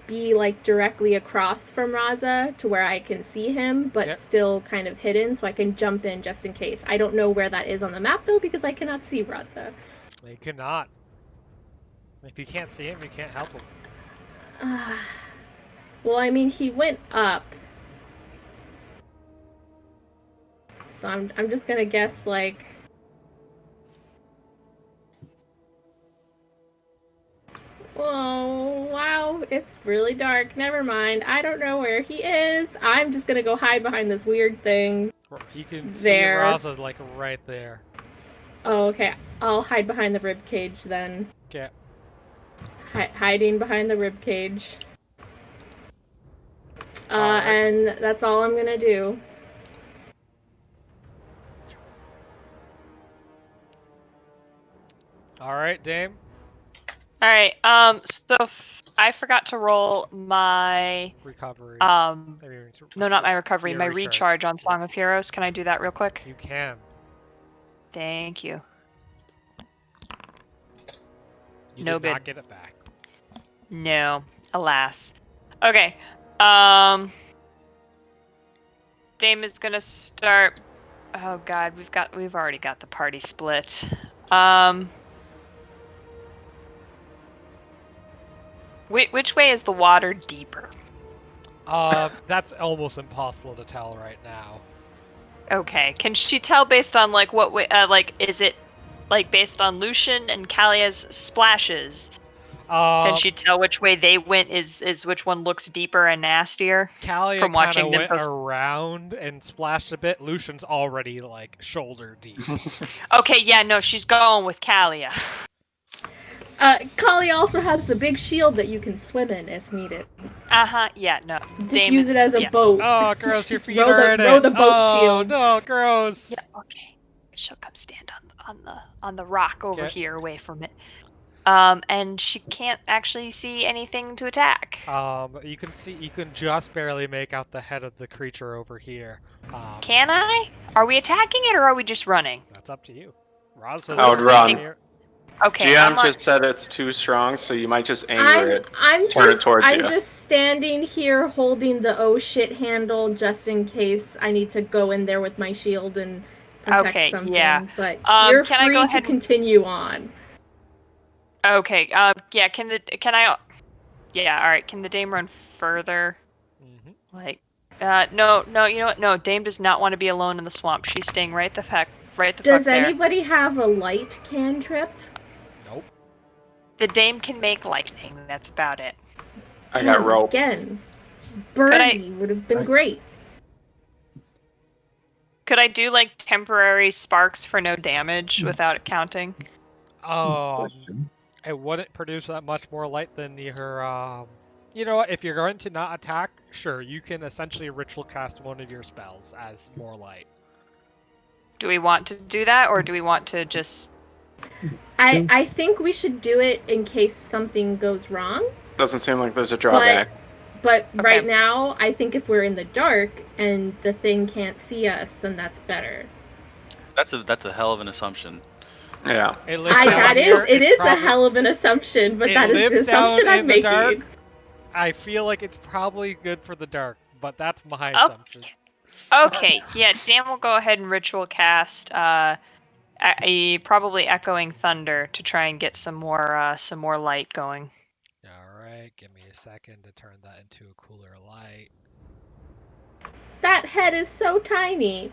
be like directly across from Raza to where I can see him, but Yep. still kind of hidden, so I can jump in just in case. I don't know where that is on the map though, because I cannot see Raza. You cannot. If you can't see him, you can't help him. Well, I mean, he went up. So I'm just gonna guess like. Oh wow, it's really dark. Never mind. I don't know where he is. I'm just gonna go hide behind this weird thing. You can There. see Raza like right there. Oh, okay. I'll hide behind the rib cage then. Okay. Hiding behind the rib cage. Alright. And that's all I'm gonna do. All right, Dame. All right. So I forgot to roll my Recovery. no, not my recovery, Your my recharge. recharge on Song of Heroes. Can I do that real quick? You can. Thank you. You No did bid. not get it back. No, alas. Okay. Dame is gonna start. Oh God, we've already got the party split. Which way is the water deeper? That's almost impossible to tell right now. Okay, can she tell based on like what way? Like, is it like based on Lucian and Kalia's splashes? Can she tell which way they went? Is which one looks deeper and nastier? Kalia from kind of watching them went around and splashed a bit. Lucian's already like shoulder deep. Okay, yeah, no, she's going with Kalia. Kali also has the big shield that you can swim in if needed. Yeah, no. Just Dame use is, it as a yeah. boat. Oh, gross! Your Just feet row are in row it. the boat Oh shield. no, gross! Yeah, okay. She'll come stand on the rock over Okay. here, away from it. And she can't actually see anything to attack. You can just barely make out the head of the creature over here. Can I? Are we attacking it or are we just running? That's up to you. Roz says I would it's run. here. Okay. GM just said it's too strong, so you might just anger it. I'm turn it towards you. just standing here holding the oh shit handle just in case I need to go in there with my shield and protect Okay, something. yeah. But you're can I free go to ahead and- continue on. Okay. Yeah. Can I? Yeah. All right. Can the Dame run further? Mhm. Like, no. You know what? No. Dame does not want to be alone in the swamp. She's staying right the fuck Does there. anybody have a light cantrip? Nope. The Dame can make lightning. That's about it. I got rope. Again, birdie would have been great. Could I do like temporary sparks for no damage without it counting? It wouldn't produce that much more light than your You know what? If you're going to not attack, sure, you can essentially ritual cast one of your spells as more light. Do we want to do that, or do we want to just? I think we should do it in case something goes wrong. Doesn't seem like there's a drawback. But Okay. right now, I think if we're in the dark and the thing can't see us, then that's better. That's a hell of an assumption. Yeah. It lives down That here, is, it it's is a hell of an assumption, but it that is lives the assumption down I'm in the making. dark. I feel like it's probably good for the dark, but that's my Oh. assumption. Okay, yeah, Dan will go ahead and ritual cast probably echoing thunder to try and get some more light going. Alright, give me a second to turn that into a cooler light. That head is so tiny.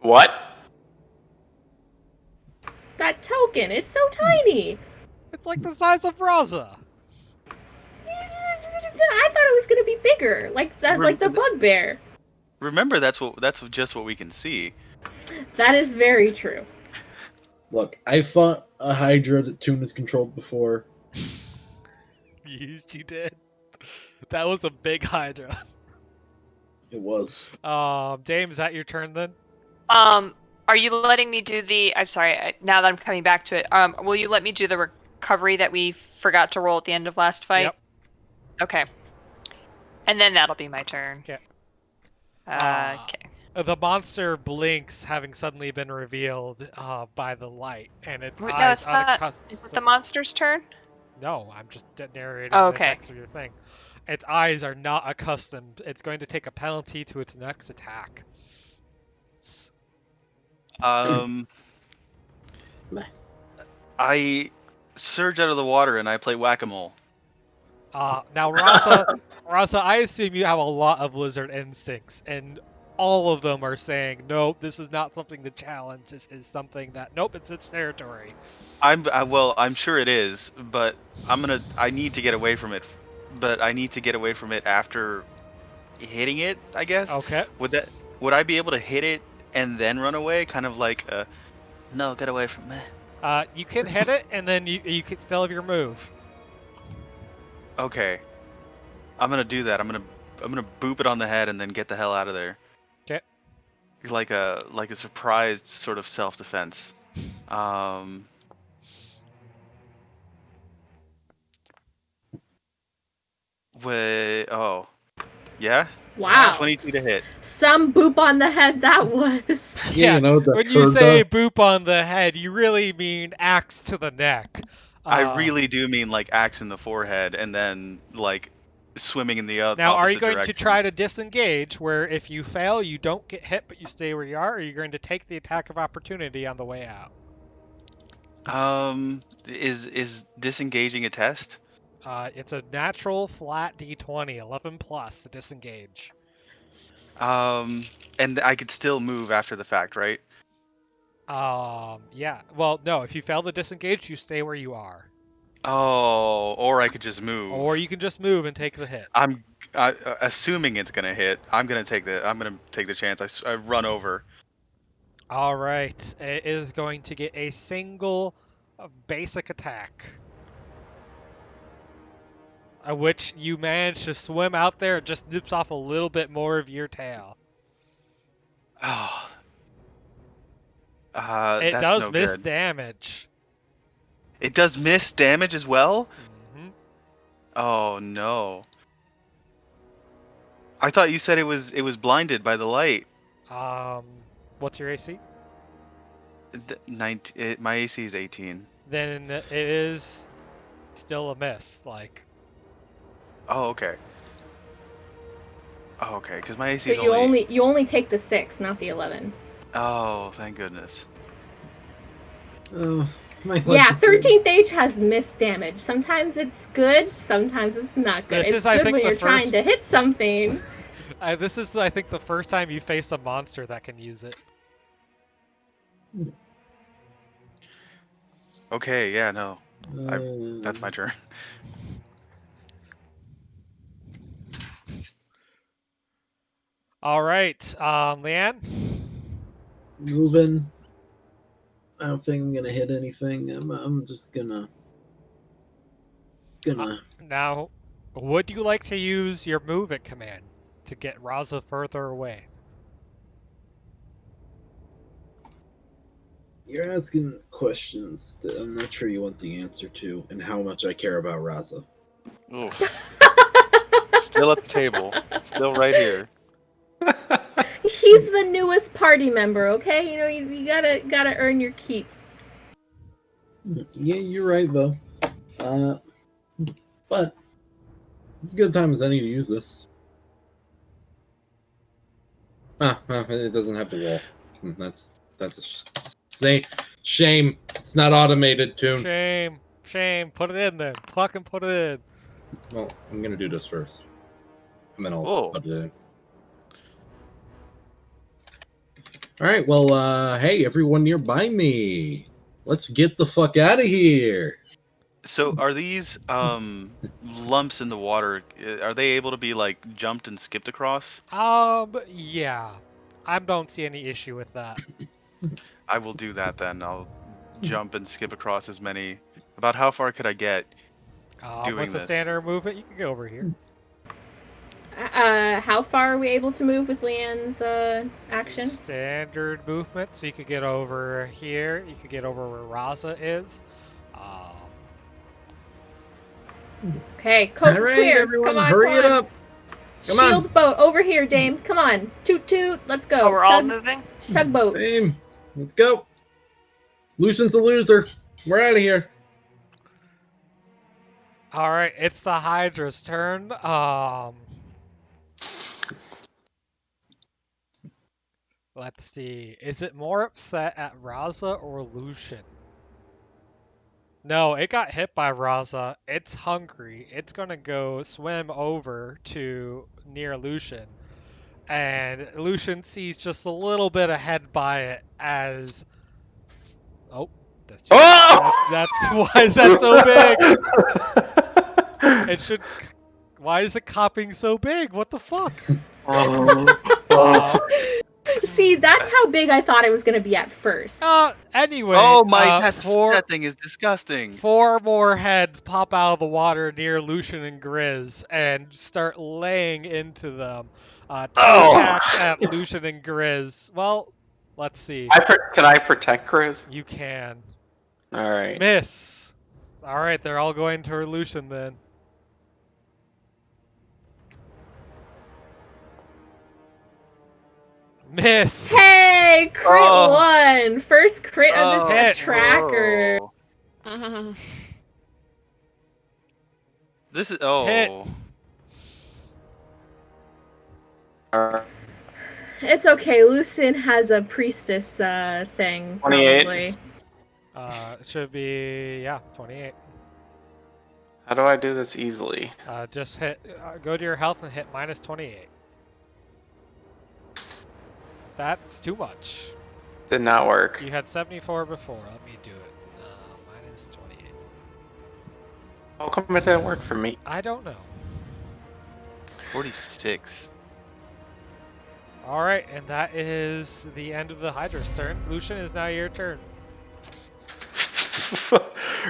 What? That token, it's so tiny. It's like the size of Raza! I thought it was gonna be bigger, like the bugbear. Remember, that's just what we can see. That is very true. Look, I fought a Hydra that Toon has controlled before. You did. That was a big Hydra. It was. Dame, is that your turn then? Are you letting me do the? I'm sorry. Now that I'm coming back to it, will you let me do the recovery that we forgot to roll at the end of last fight? Yep. Okay. And then that'll be my turn. Okay. Okay. The monster blinks, having suddenly been revealed by the light, and its No, eyes it's not. Is it the monster's turn? No, I'm just narrating Oh, the okay. text of your thing. Its eyes are not accustomed. It's going to take a penalty to its next attack. I surge out of the water and I play whack-a-mole. Now, Rasa, I assume you have a lot of lizard instincts, and all of them are saying, nope, this is not something to challenge. This is something that, nope, it's its territory. I'm sure it is, but I need to get away from it. But I need to get away from it after hitting it, I guess. Okay. Would I be able to hit it and then run away? Kind of like, no, get away from me. You can hit it, and then you can still have your move. Okay. I'm gonna do that. I'm gonna boop it on the head and then get the hell out of there. Okay. Like a surprised sort of self-defense. Oh. Yeah? Wow. 22 to hit. Some boop on the head that was. Yeah, you know, when you say boop on the head, you really mean axe to the neck. I really do mean like axe in the forehead and then like swimming in the other. Now, are you going to try to disengage, where if you fail, you don't get hit, but you stay where you are, or are you going to take the attack of opportunity on the way out? Is disengaging a test? It's a natural flat d20, 11 plus to disengage. And I could still move after the fact, right? Yeah. Well, no, if you fail to disengage, you stay where you are. Oh, or I could just move. Or you can just move and take the hit. I'm assuming it's gonna hit. I'm gonna take the chance. I run over. All right. It is going to get a single basic attack. Which you manage to swim out there. It just nips off a little bit more of your tail. Oh. It that's does no miss good. damage. It does miss damage as well? Mm-hmm. Oh no. I thought you said it was blinded by the light. What's your AC? My AC is 18. Then it is still a miss, like. Oh, okay. Oh, okay, because my AC So is you only take the 6, not the 11. Oh, thank goodness. Oh, yeah, 13th Age has missed damage. Sometimes it's good, sometimes it's not good. It's good when you're trying to hit something. This is, I think, the first time you face a monster that can use it. Okay, yeah, no. That's my turn. All right, Leanne? Moving. I don't think I'm gonna hit anything. I'm just gonna. Now, would you like to use your move it command to get Raza further away? You're asking questions that I'm not sure you want the answer to, and how much I care about Raza. Still at the table. Still right here. He's the newest party member, okay? You know, you gotta earn your keep. Yeah, you're right, though. But it's a good time as any to use this. It doesn't have the wall. That's a shame. It's not automated, Toon. Shame. Put it in then. Fucking put it in. Well, I'm gonna do this first, and then I'll put it in. All right. Well, hey, everyone nearby me, let's get the fuck out of here. So, are these lumps in the water? Are they able to be like jumped and skipped across? Yeah. I don't see any issue with that. I will do that then. I'll jump and skip across as many. About how far could I get doing with this? the standard movement, you can go over here. How far are we able to move with Leanne's action? Standard movement, so you could get over here. You could get over where Raza is. Okay, coast all right, clear. Everyone, come on, hurry it up. Come on. Shield boat over here, Dame. Come on. Toot toot. Let's go. Oh, we're all moving? Tugboat. Dame, let's go. Lucian's the loser. We're out of here. All right, it's the Hydra's turn. Let's see. Is it more upset at Raza or Lucian? No, it got hit by Raza. It's hungry. It's gonna go swim over to near Lucian. And Lucian sees just a little bit ahead by it as... Oh, that's just... Oh! That's why is that so big? It should... Why is it copping so big? What the fuck? See, that's how big I thought it was going to be at first. Anyway, Oh my, that thing is disgusting. 4 more heads pop out of the water near Lucian and Grizz and start laying into them. 2 attacks at Lucian and Grizz. Well, let's see. Can I protect Chris? You can. Alright. Miss. Alright, they're all going to Lucian then. Miss! Hey, crit 1! First crit of the tracker. This is Hit. It's okay. Lucian has a priestess thing. 28. Probably. It should be 28. How do I do this easily? Just hit. Go to your health and hit minus 28. That's too much. Did not work. You had 74 before. Let me do it. Minus 28. How come it didn't work for me? I don't know. 46. Alright, and that is the end of the Hydra's turn. Lucian, is now your turn.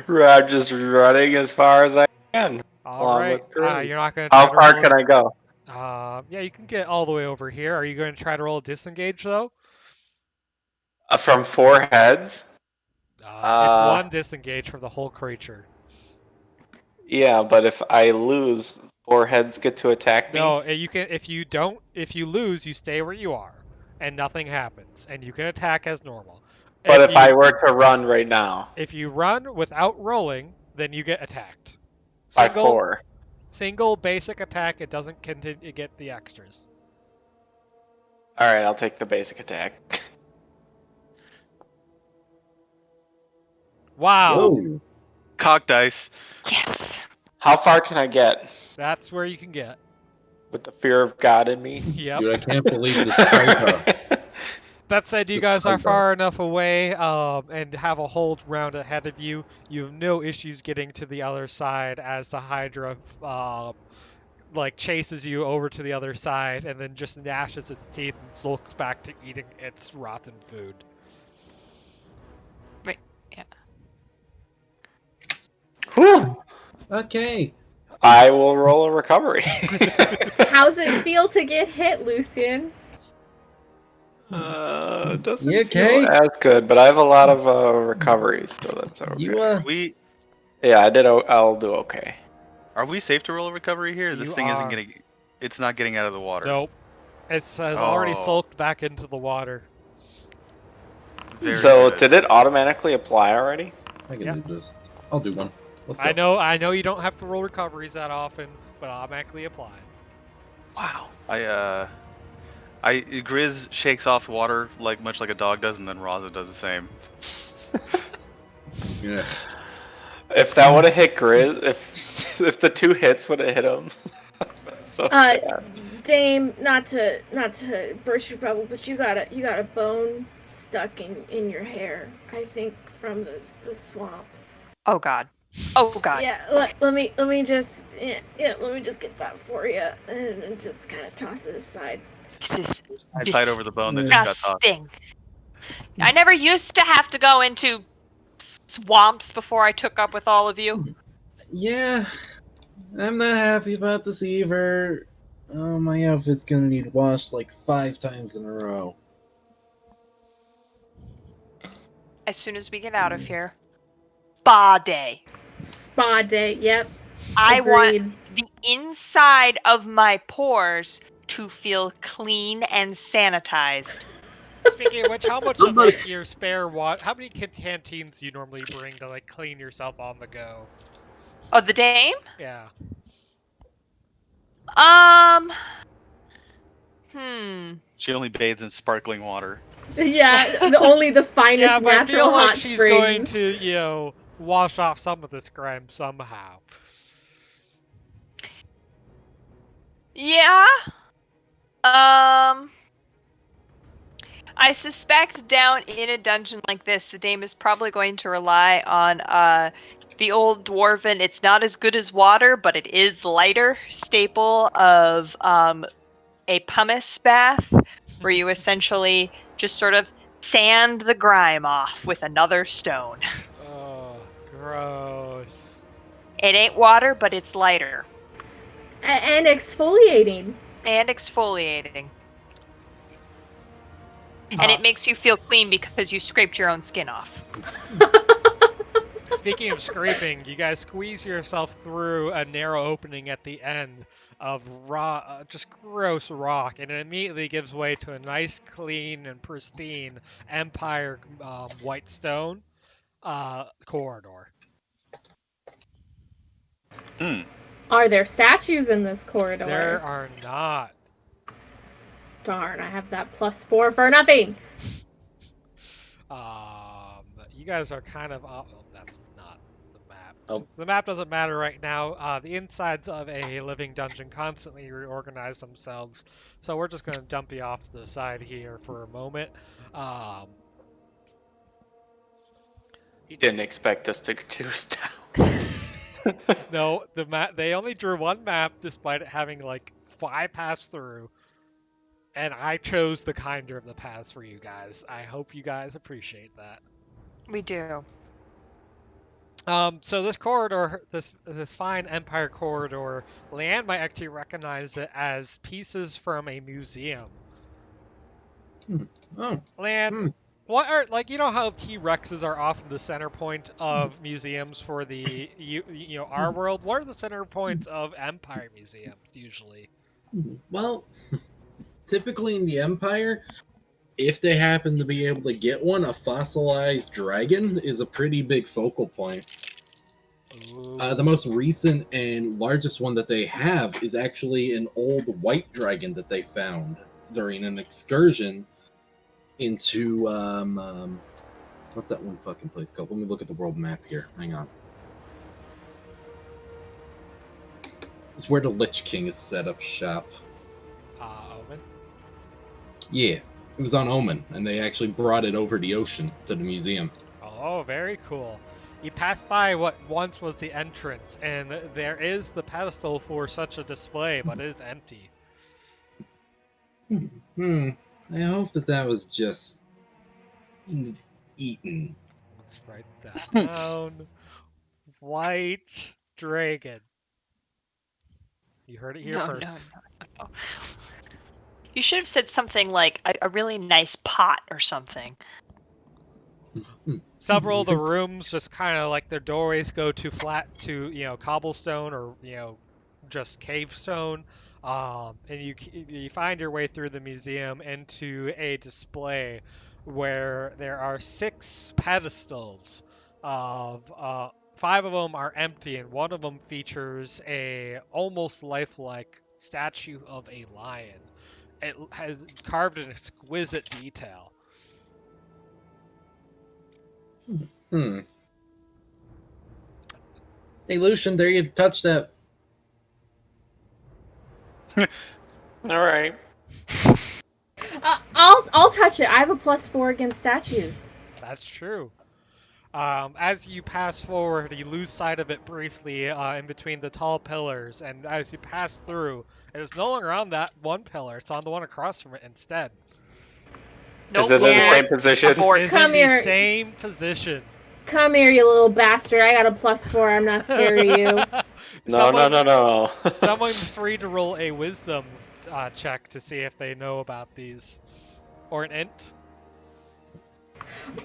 I'm just running as far as I can. Alright, you're not going to How far can I go? Yeah, you can get all the way over here. Are you going to try to roll a disengage, though? From 4 heads? It's 1 disengage from the whole creature. Yeah, but if I lose, 4 heads get to attack me? No, you can. If you lose, you stay where you are, and nothing happens, and you can attack as normal. But if I were to run right now? If you run without rolling, then you get attacked. By 4. Single basic attack, it doesn't continue to get the extras. Alright, I'll take the basic attack. Wow. Whoa. Cock dice. Yes. How far can I get? That's where you can get. With the fear of God in me? Yep. Dude, I can't believe this typo. That said, you guys are far enough away and have a whole round ahead of you. You have no issues getting to the other side as the Hydra chases you over to the other side and then just gnashes its teeth and sulks back to eating its rotten food. Right. Yeah. Whew. Okay. I will roll a recovery. How's it feel to get hit, Lucian? It doesn't You okay? feel as good, but I have a lot of recoveries, so that's okay. You Yeah, I'll do okay. Are we safe to roll a recovery here? This thing isn't gonna. It's not getting out of the water. Nope. It has already sulked back into the water. Very So good. did it automatically apply already? I can do this. I'll do one. Let's go. I know you don't have to roll recoveries that often, but automatically apply. Wow. Grizz shakes off water much like a dog does, and then Raza does the same. Yeah. If that would have hit Grizz, if the 2 hits would have hit him, that's so sad. Dame, not to burst your bubble, but you got a bone stuck in your hair. I think from the swamp. Oh God. Oh God. Yeah. Let me just let me just get that for you and just kind of toss it aside. This is I tied over the bone that just got tossed. disgusting. I never used to have to go into swamps before I took up with all of you. Yeah. I'm not happy about this either. Oh, my outfit's gonna need washed 5 times in a row. As soon as we get out of here, spa day. Spa day. Yep. I want Agreed. the inside of my pores to feel clean and sanitized. Speaking of which, how much of like your spare water? How many canteens do you normally bring to like clean yourself on the go? Oh, the dame? Yeah. She only bathes in sparkling water. Yeah, only the finest Yeah, but I natural feel like hot she's springs. going to, wash off some of this grime somehow. Yeah. I suspect down in a dungeon like this, the dame is probably going to rely on the old dwarven, it's not as good as water, but it is lighter staple of a pumice bath, where you essentially just sort of sand the grime off with another stone. Oh, gross. It ain't water, but it's lighter. And exfoliating. And exfoliating. And it makes you feel clean because you scraped your own skin off. Speaking of scraping, you guys squeeze yourself through a narrow opening at the end of just gross rock, and it immediately gives way to a nice, clean, and pristine Empire white stone corridor. Are there statues in this corridor? There are not. Darn, I have that +4 for nothing. You guys are kind of that's not the map. Oh. The map doesn't matter right now. The insides of a living dungeon constantly reorganize themselves, so we're just going to dump you off to the side here for a moment. He didn't expect us to choose down. No, the map. They only drew one map despite it having like 5 paths through, and I chose the kinder of the paths for you guys. I hope you guys appreciate that. We do. So this corridor, this fine Empire corridor, Leanne might actually recognize it as pieces from a museum. Oh. Leanne, what are how T-Rexes are often the center point of museums for the our world? What are the center points of Empire museums usually? Well, typically in the Empire, if they happen to be able to get one, a fossilized dragon is a pretty big focal point. The most recent and largest one that they have is actually an old white dragon that they found during an excursion into what's that one fucking place called? Let me look at the world map here. Hang on. It's where the Lich King is set up shop. Omen? Yeah, it was on Omen, and they actually brought it over the ocean to the museum. Oh, very cool. You pass by what once was the entrance, and there is the pedestal for such a display, but it is empty. I hope that was just eaten. Let's write that down. White dragon. You heard it here first. No. You should have said something like a really nice pot or something. Several of the rooms just kind of like their doorways go to flat to cobblestone or just cave stone, and you find your way through the museum into a display where there are 6 pedestals of 5 of them are empty, and one of them features a almost lifelike statue of a lion. It has carved in exquisite detail. Hey, Lucian, there you touch that. All right. I'll touch it. I have a +4 against statues. That's true. As you pass forward, you lose sight of it briefly in between the tall pillars, and as you pass through, it is no longer on that one pillar. It's on the one across from it instead. Is it in the same position? It is Come in here. the same position. Come here, you little bastard. I got a +4. I'm not scared of you. No. Someone's free to roll a wisdom check to see if they know about these. Or an int.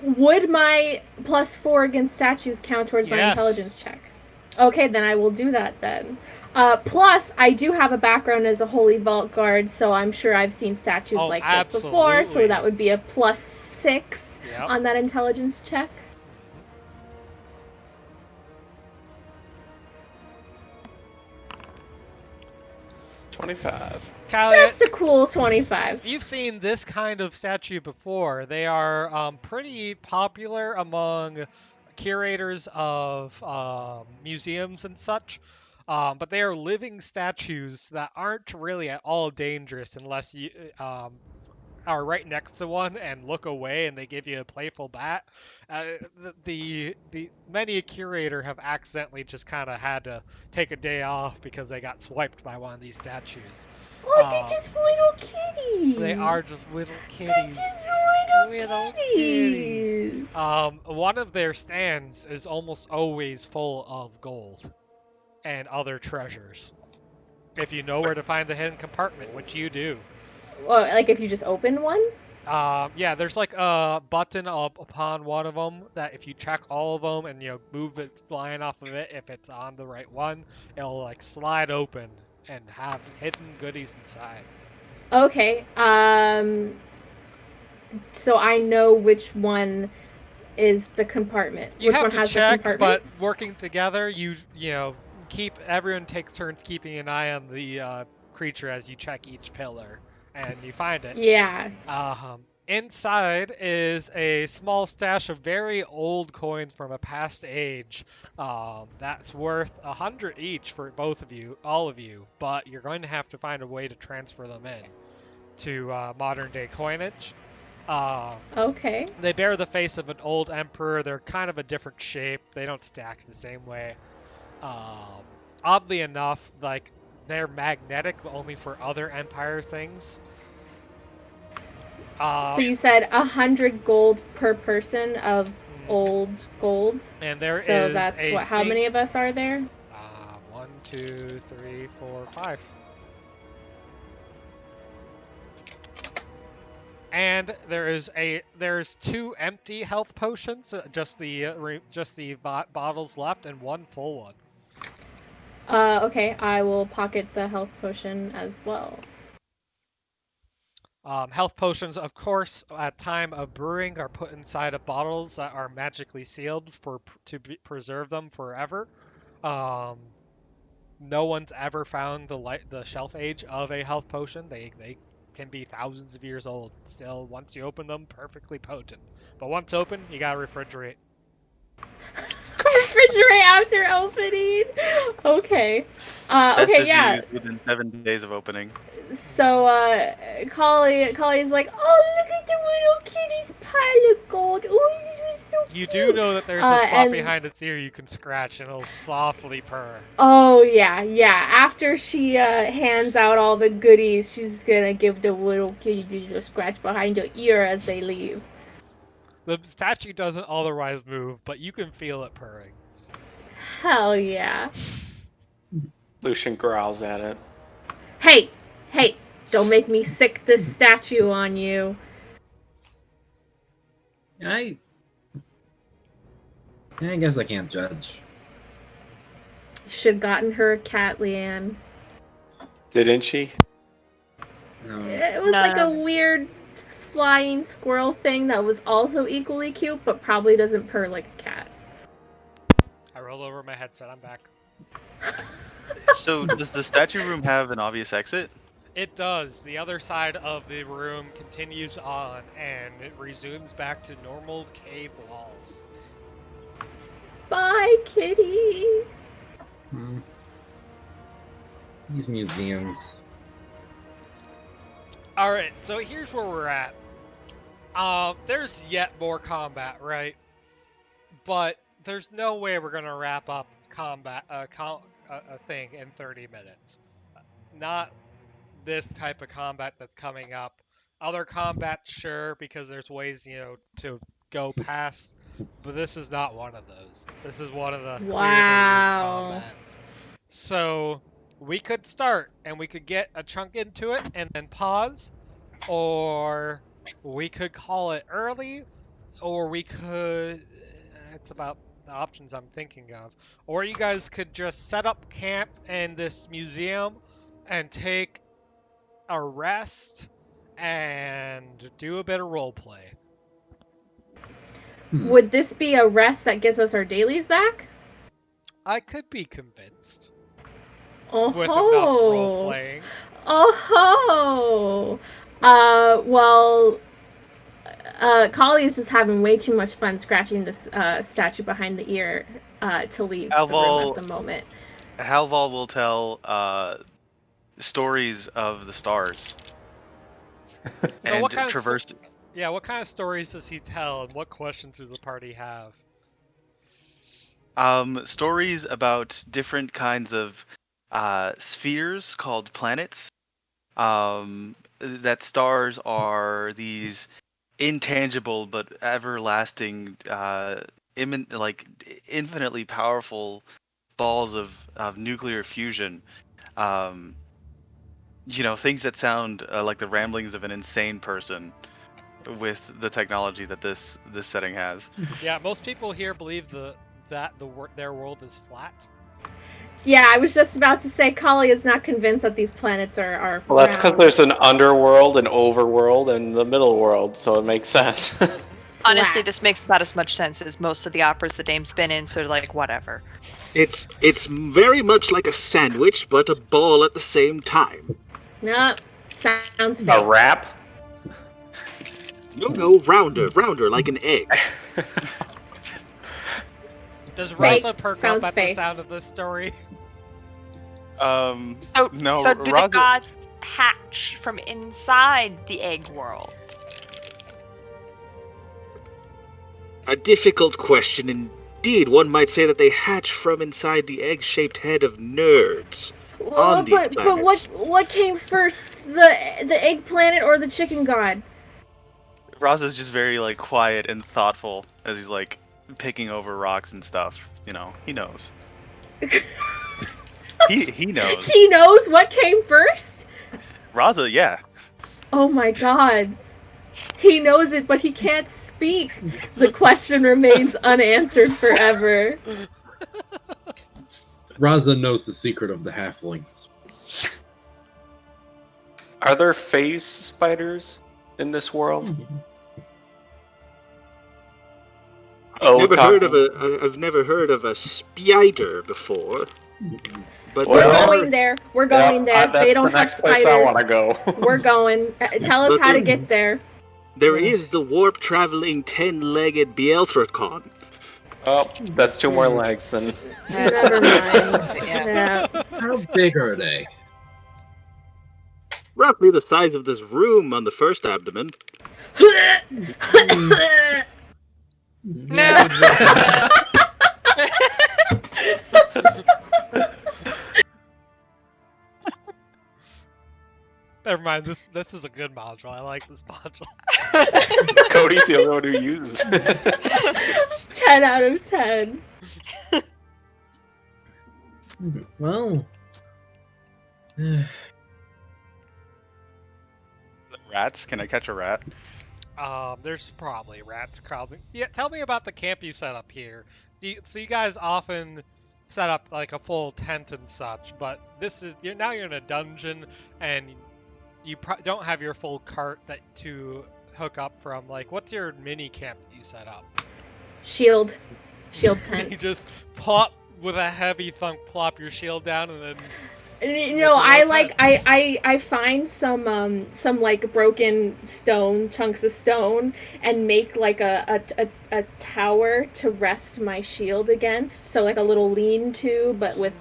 Would my +4 against statues count towards my Yes. intelligence check? Okay, then I will do that then. Plus, I do have a background as a Holy Vault Guard, so I'm sure I've seen statues Oh, like this before, so absolutely. that would be a +6 Yep. on that intelligence check. Mhm. 25. Callie, Just a cool 25. you've seen this kind of statue before. They are pretty popular among curators of museums and such. But they are living statues that aren't really at all dangerous unless you are right next to one and look away and they give you a playful bat. The many a curator have accidentally just kind of had to take a day off because they got swiped by one of these statues. Oh, they're just little kitties. They are just little They're kitties. just Little kitties. One of their stands is almost always full of gold and other treasures. If you know where to find the hidden compartment, which you do. Well, like if you just open one? Yeah, there's like a button up upon one of them that if you check all of them and move it line off of it, if it's on the right one, it'll like slide open and have hidden goodies inside. Okay. So I know which one is the compartment. You Which have one to has check, the compartment? but working together, you keep everyone takes turns keeping an eye on the creature as you check each pillar, and you find it. Yeah. Inside is a small stash of very old coins from a past age. That's worth 100 each for both of you, all of you, but you're going to have to find a way to transfer them in to modern day coinage. Okay. They bear the face of an old emperor. They're kind of a different shape. They don't stack the same way. Oddly enough, like they're magnetic, but only for other empire things. So you said 100 gold per person of old gold. And there so is that's a what? How many of us are there? 1, 2, 3, 4, 5. And there's 2 empty health potions, just the bottles left, and 1 full one. Okay, I will pocket the health potion as well. Health potions, of course, at time of brewing, are put inside of bottles that are magically sealed to preserve them forever. No one's ever found the shelf age of a health potion. They can be thousands of years old. Still, once you open them, perfectly potent. But once open, you gotta refrigerate. Refrigerate after opening. Okay. Okay, yeah. Within 7 days of opening. So, Collie's like, oh, look at the little kitty's pile of gold. Oh, this was so cute. You do know that there's a spot behind its ear you can scratch, and it'll softly purr. Oh, yeah. After she hands out all the goodies, she's gonna give the little kitty a scratch behind the ear as they leave. The statue doesn't otherwise move, but you can feel it purring. Hell yeah. Lucian growls at it. Hey, don't make me sick this statue on you. I guess I can't judge. Should gotten her a cat, Leanne. Didn't she? No. It was like a weird flying squirrel thing that was also equally cute, but probably doesn't purr like a cat. I roll over my headset. I'm back. So, does the statue room have an obvious exit? It does. The other side of the room continues on, and it resumes back to normal cave walls. Bye, kitty. These museums. Alright, so here's where we're at. There's yet more combat, right? But there's no way we're gonna wrap up combat a thing in 30 minutes. Not this type of combat that's coming up. Other combat, sure, because there's ways, to go past, but this is not one of those. This is one of the clearly combats. So we could start and we could get a chunk into it and then pause, or we could call it early, or we could. It's about the options I'm thinking of. Or you guys could just set up camp in this museum and take a rest and do a bit of role play. Would this be a rest that gives us our dailies back? I could be convinced Oh with enough role playing. Oh well, Kali is just having way too much fun scratching this statue behind the ear to leave the room at the moment. Halval will tell stories of the stars. So and what kind traverse. what kind of stories does he tell, and what questions does the party have? Stories about different kinds of spheres called planets. That stars are these intangible but everlasting, infinitely powerful balls of nuclear fusion. Things that sound like the ramblings of an insane person with the technology that this setting has. Yeah, most people here believe their world is flat. Yeah, I was just about to say Kali is not convinced that these planets are Well, that's because round. there's an underworld, an overworld, and the middle world, so it makes sense. Honestly, Flat. this makes about as much sense as most of the operas the dame's been in, so like whatever. It's very much like a sandwich, but a ball at the same time. No, sounds fake. A wrap? No, rounder, like an egg. Does Fake. Rosa perk Sounds up at fake. the sound of this story? No, So do the Raza- gods hatch from inside the egg world? A difficult question indeed. One might say that they hatch from inside the egg-shaped head of nerds. On these but planets. what came first, the egg planet or the chicken god? Raza's just very quiet and thoughtful as he's picking over rocks and stuff. He knows. he knows. He knows what came first? Raza, yeah. Oh my god. He knows it, but he can't speak. The question remains unanswered forever. Raza knows the secret of the halflings. Are there phase spiders in this world? I've never heard of a spider before. But Well, We're there going are, there. We're going there. That's They don't the next have place spiders. I want to go. We're going. Tell us But how to then- get there. there is the warp-traveling 10-legged Beelthricon. Oh, that's two more legs then. Never mind. Yeah. Yeah. How big are they? Roughly the size of this room on the first abdomen. No. Never mind. This is a good module. I like this module. Cody's the only one who uses it. 10 out of 10. Well, Rats? Can I catch a rat? There's probably rats crawling. Yeah, tell me about the camp you set up here. So you guys often set up a full tent and such, but you're in a dungeon and you don't have your full cart to hook up from. What's your mini camp that you set up? Shield You tent. just plop with a heavy thunk, plop your shield down, and then No, I find some broken stone, chunks of stone, and make a tower to rest my shield against. So a little lean-to, but with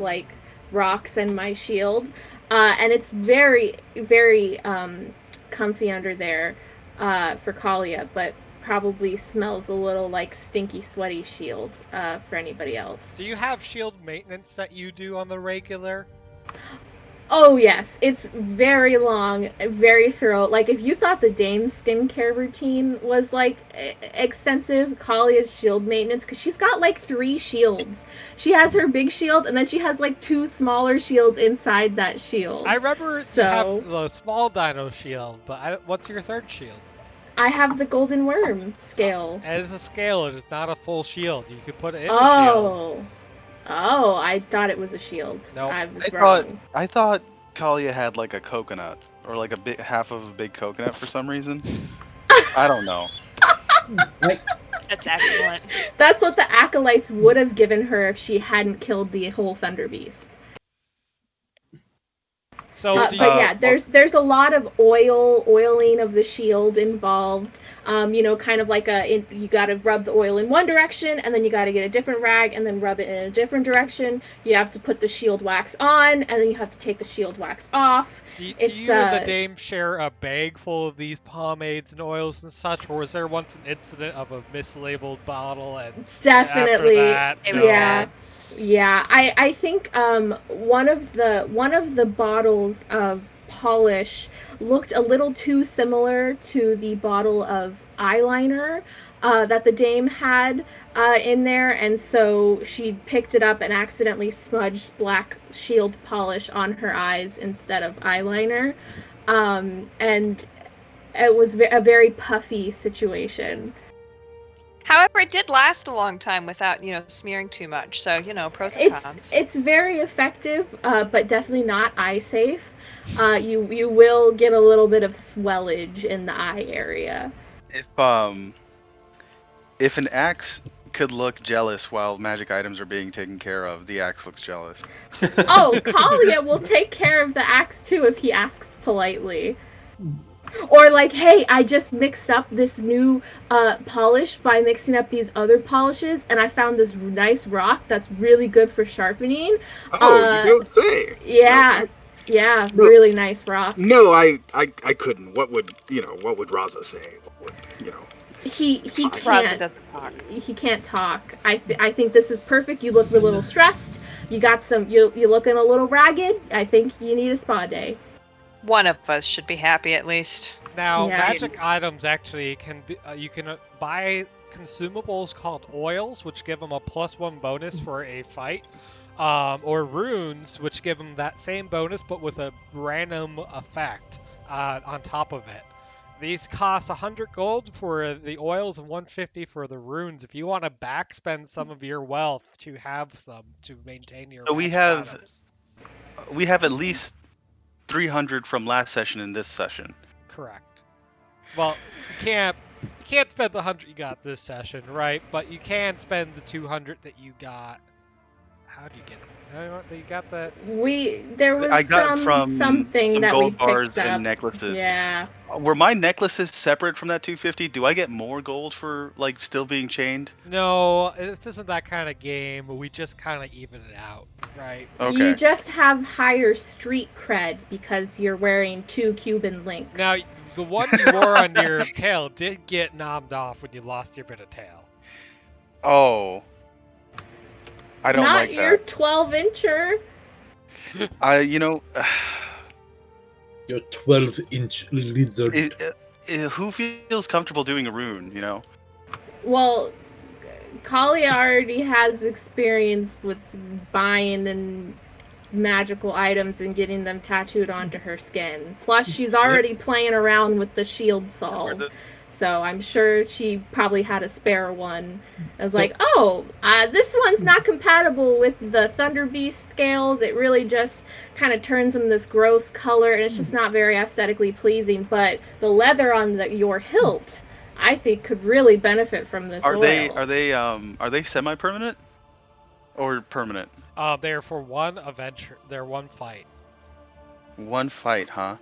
rocks and my shield. And it's very, very comfy under there for Kalia, but probably smells a little like stinky, sweaty shield for anybody else. do you have shield maintenance that you do on the regular? Oh yes, it's very long, very thorough. If you thought the dame's skincare routine was extensive, Kalia's shield maintenance, because she's got 3 shields. She has her big shield, and then she has 2 smaller shields inside that shield. I remember you have the small dino shield, but what's your third shield? I have the golden worm scale. It is a scale. It is not a full shield. You could put it in the shield. Oh, I thought it was a shield. Nope. I was wrong. I thought Kalia had like a coconut or like half of a big coconut for some reason. I don't know. That's excellent. That's what the acolytes would have given her if she hadn't killed the whole Thunder Beast. So, but yeah, there's a lot of oiling of the shield involved. Kind of like you got to rub the oil in one direction, and then you got to get a different rag, and then rub it in a different direction. You have to put the shield wax on, and then you have to take the shield wax off. Do you and the dame share a bag full of these pomades and oils and such, or was there once an incident of a mislabeled bottle and definitely after that, Yeah, I think one of the bottles of polish looked a little too similar to the bottle of eyeliner that the dame had in there, and so she picked it up and accidentally smudged black shield polish on her eyes instead of eyeliner, and it was a very puffy situation. However, it did last a long time without, smearing too much. So, pros and cons. It's very effective, but definitely not eye safe. You will get a little bit of swellage in the eye area. If an axe could look jealous while magic items are being taken care of, the axe looks jealous. Oh, Kalia will take care of the axe too if he asks politely. Or like, hey, I just mixed up this new polish by mixing up these other polishes, and I found this nice rock that's really good for sharpening. Oh, you don't say. Yeah, yeah, no, really nice rock. No, I couldn't. What would Raza say? What would, He can't. Raza doesn't talk. He can't talk. I think this is perfect. You look a little stressed. You got you're looking a little ragged. I think you need a spa day. One of us should be happy at least. Now, magic items actually can be. You can buy consumables called oils, which give them a +1 bonus for a fight, or runes, which give them that same bonus but with a random effect on top of it. These cost 100 gold for the oils and 150 for the runes. If you want to backspend some of your wealth to have some to maintain your. So items. We have at least 300 from last session in this session. Correct. Well, you can't spend the 100 you got this session, right? But you can spend the 200 that you got. How do you get it? You got that? I got something some that gold we picked bars up. and necklaces. Yeah. Were my necklaces separate from that 250? Do I get more gold for like still being chained? No, this isn't that kind of game. We just kind of even it out, right? Okay. You just have higher street cred because you're wearing 2 Cuban links. Now, the one you wore on your tail did get nommed off when you lost your bit of tail. Oh. I don't like that. Not your 12-incher. Your 12-inch lizard. Who feels comfortable doing a rune, Well, Kalia already has experience with buying and magical items and getting them tattooed onto her skin. Plus, she's already playing around with the shield solve. So I'm sure she probably had a spare one. I was like, this one's not compatible with the Thunder Beast scales. It really just kind of turns them this gross color, and it's just not very aesthetically pleasing. But the leather on your hilt, I think, could really benefit from this oil. Are they semi-permanent or permanent? They're for one adventure. They're one fight. One fight, huh?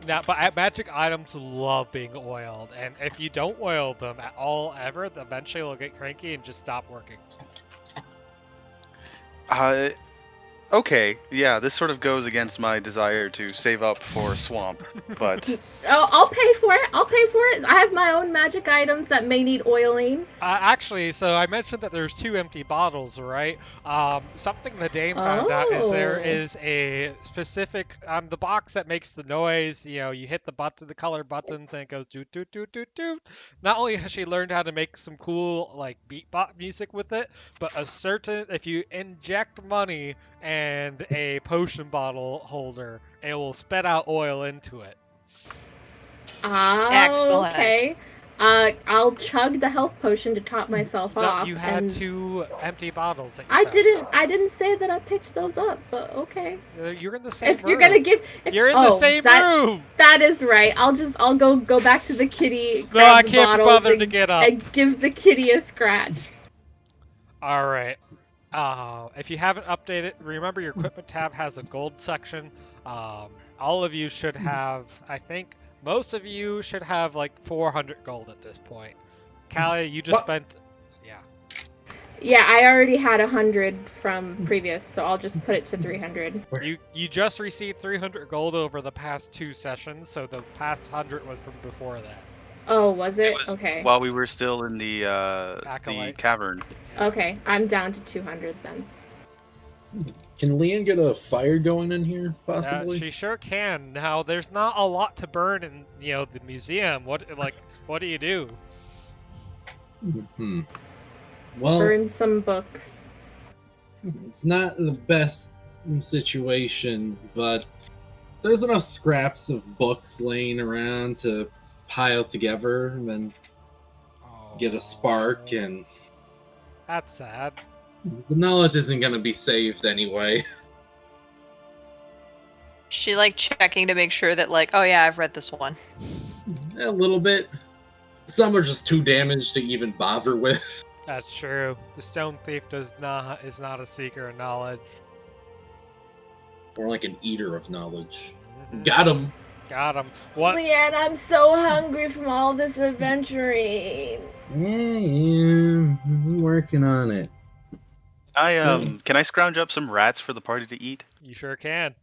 Now, but magic items love being oiled, and if you don't oil them at all ever, eventually they'll get cranky and just stop working. Okay, yeah, this sort of goes against my desire to save up for swamp, but... I'll pay for it. I have my own magic items that may need oiling. Actually, so I mentioned that there's 2 empty bottles, right? Something the dame found out is there is a specific, on the box that makes the noise, you hit the color buttons and it goes doot, doot, doot, doot, doot. Not only has she learned how to make some cool, like, beatbox music with it, but if you inject money and a potion bottle holder, it will spit out oil into it. Excellent. Okay. I'll chug the health potion to top myself No, off. you had and 2 empty bottles that you I found. didn't say that I picked those up, but okay. You're in the same If room. you're gonna give, You're in the same room. That is right. I'll go back to the kitty, No, grab I the can't be bottles, bothered and, to get up. and give the kitty a scratch. All right. If you haven't updated, remember your equipment tab has a gold section. All of you should have, I think, most of you should have like 400 gold at this point. Callie, you just spent, yeah. Yeah, I already had 100 from previous, so I'll just put it to 300. You just received 300 gold over the past 2 sessions, so the past 100 was from before that. Oh, was it? It was Okay. while we were still in the Acolyte. cavern. Okay, I'm down to 200 then. Can Leanne get a fire going in here, possibly? She sure can. Now, there's not a lot to burn in, the museum. What do you do? Hmm. Well, Burn some books. it's not the best situation, but there's enough scraps of books laying around to pile together and then get a spark, and That's sad. the knowledge isn't going to be saved anyway. She like checking to make sure that like, oh yeah, I've read this one. A little bit. Some are just too damaged to even bother with. That's true. The stone thief is not a seeker of knowledge. Or like an eater of knowledge. Mhm. Got him. Got him. What? Leanne, I'm so hungry from all this adventuring. Yeah, I'm working on it. Can I scrounge up some rats for the party to eat? You sure can.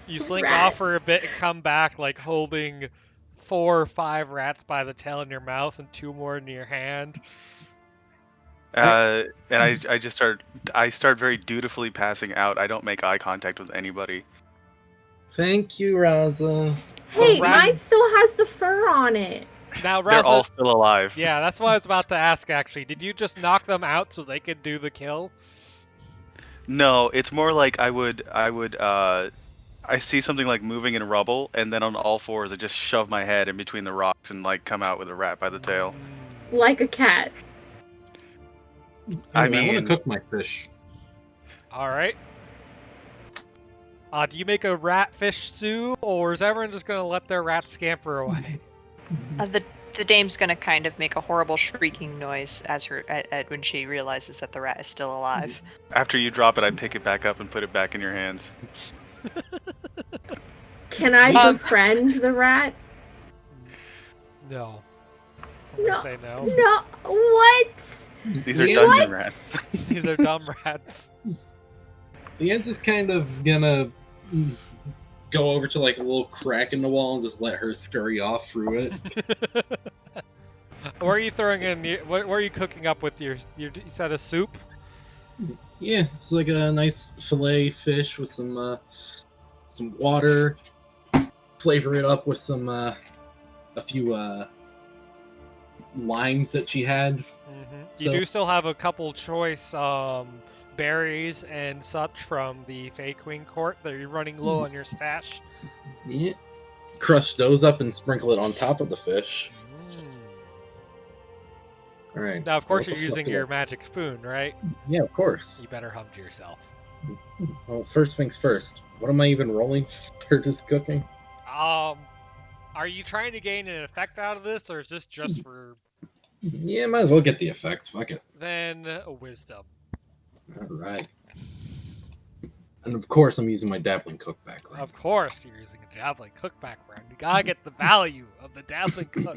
You slink Rats. off for a bit and come back like holding 4 or 5 rats by the tail in your mouth and 2 more in your hand. And I just start very dutifully passing out. I don't make eye contact with anybody. Thank you, Raza. Hey, rat- mine still has the fur on it. Now, They're Raza, all still alive. yeah, that's what I was about to ask actually. Did you just knock them out so they could do the kill? No, it's more like I see something like moving in rubble, and then on all fours I just shove my head in between the rocks and like come out with a rat by the tail. Like a cat. I Anyway, I mean- want to cook my fish. All right. Do you make a rat fish stew, or is everyone just gonna let their rats scamper away? The dame's gonna kind of make a horrible shrieking noise as when she realizes that the rat is still alive. After you drop it, I pick it back up and put it back in your hands. Can I befriend the rat? No. I'm gonna No. say no. No. What? These are Leanne- dungeon rats. These are dumb rats. Leanne's just kind of gonna go over to like a little crack in the wall and just let her scurry off through it. What are you throwing in? What are you cooking up with your? You said a soup? Yeah, it's like a nice fillet fish with some water. Flavor it up with some a few limes that she had. You So- do still have a couple choice berries and such from the Fey Queen Court. That you're running low on your stash. Yeah. Crush those up and sprinkle it on top of the fish. All right. Now, of course, What you're the fuck using did your I- magic spoon, right? Yeah, of course. You better hum to yourself. Well, first things first. What am I even rolling for this cooking? Are you trying to gain an effect out of this, or is this just for Yeah, might as well get the effect. Fuck it. then wisdom? All right. And of course, I'm using my dabbling cook background. Of course, you're using a dabbling cook background. You gotta get the value of the dabbling cook.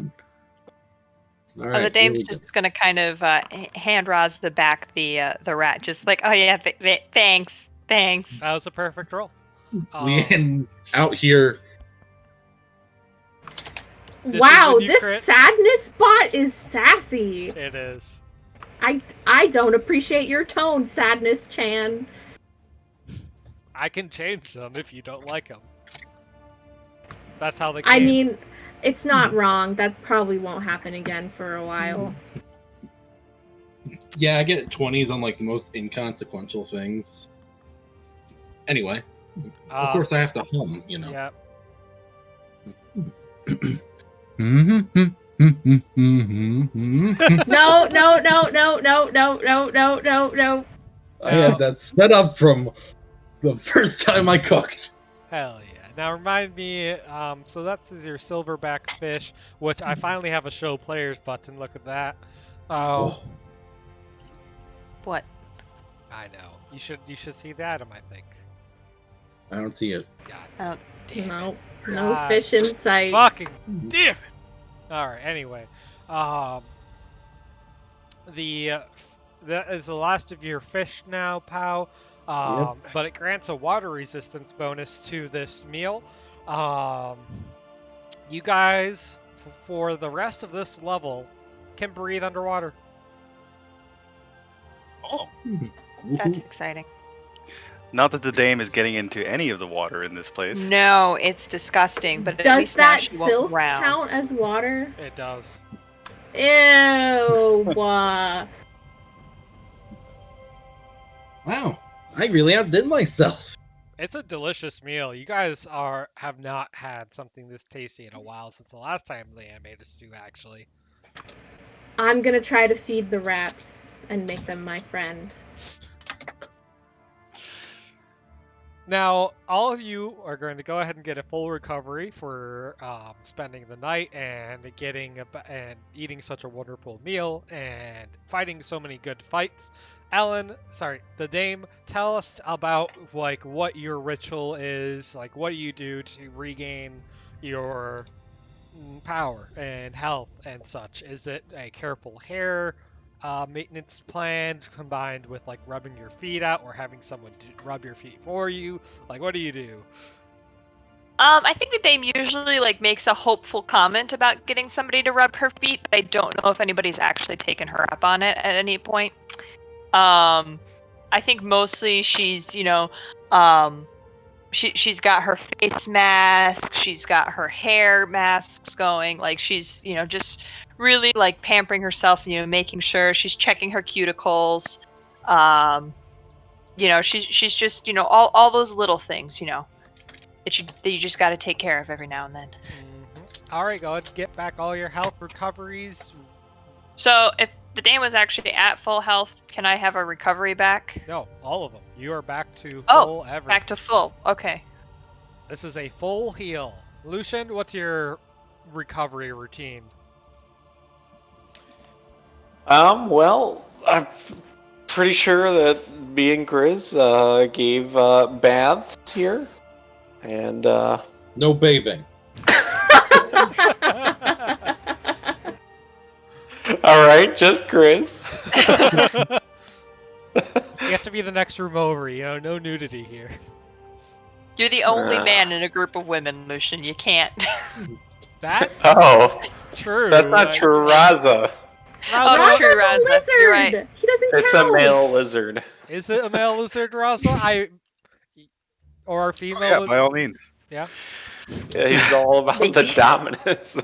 All right. The dame's here we go. just gonna kind of hand Roz the rat, just like, oh yeah, thanks. That was a perfect roll. Leanne out here. This Wow, is when you this crit. sadness bot is sassy. It is. I don't appreciate your tone, Sadness Chan. I can change them if you don't like them. That's how they. I mean, it's not wrong. That probably won't happen again for a while. Yeah, I get 20s on like the most inconsequential things. Anyway, of course I have to hum, you know. Yeah. No, no. I had that set up from the first time I cooked. Hell yeah. Now remind me, so that's your silverback fish, which I finally have a show players button. Look at that. Oh, What? I know. You should see the item, I think. I don't see it. God damn No, it. no God fish in sight. Fucking damn it. Alright, anyway. That is the last of your fish now, Pow. But it grants a water resistance bonus to this meal. You guys, for the rest of this level, can breathe underwater. Oh, That's exciting. not that the dame is getting into any of the water in this place. No, it's disgusting, but at Does least now that she won't filth drown. count as water? It does. Ew. Wow, I really outdid myself. It's a delicious meal. You guys have not had something this tasty in a while since the last time Leanne made a stew, actually. I'm gonna try to feed the rats and make them my friend. Now, all of you are going to go ahead and get a full recovery for spending the night and and eating such a wonderful meal and fighting so many good fights. The dame, tell us about like what your ritual is, like what do you do to regain your power and health and such? Is it a careful hair maintenance plan combined with like rubbing your feet out or having someone rub your feet for you? Like, what do you do? I think the dame usually like makes a hopeful comment about getting somebody to rub her feet, but I don't know if anybody's actually taken her up on it at any point. I think mostly she's, she's got her face mask, she's got her hair masks going, like she's, just really like pampering herself, making sure she's checking her cuticles. She's just, all those little things, that you just got to take care of every now and then. Mm-hmm. All right, go ahead and get back all your health recoveries. So if the dame was actually at full health, can I have a recovery back? No, all of them. You are back to full everything. Back to full. Okay. This is a full heal. Lucian, what's your recovery routine? Well, I'm pretty sure that me and Grizz gave baths here, and No bathing. all right, just Grizz. You have to be the next room over, no nudity here. You're the only man in a group of women, Lucian. You can't. That's true. That's not true, Raza. Oh, true, Raza's a Raza. lizard. You're right. He doesn't It's count. a male lizard. Is it a male lizard, Raza? Or a female? Yeah, by all means. Yeah. Yeah, he's all about the dominance.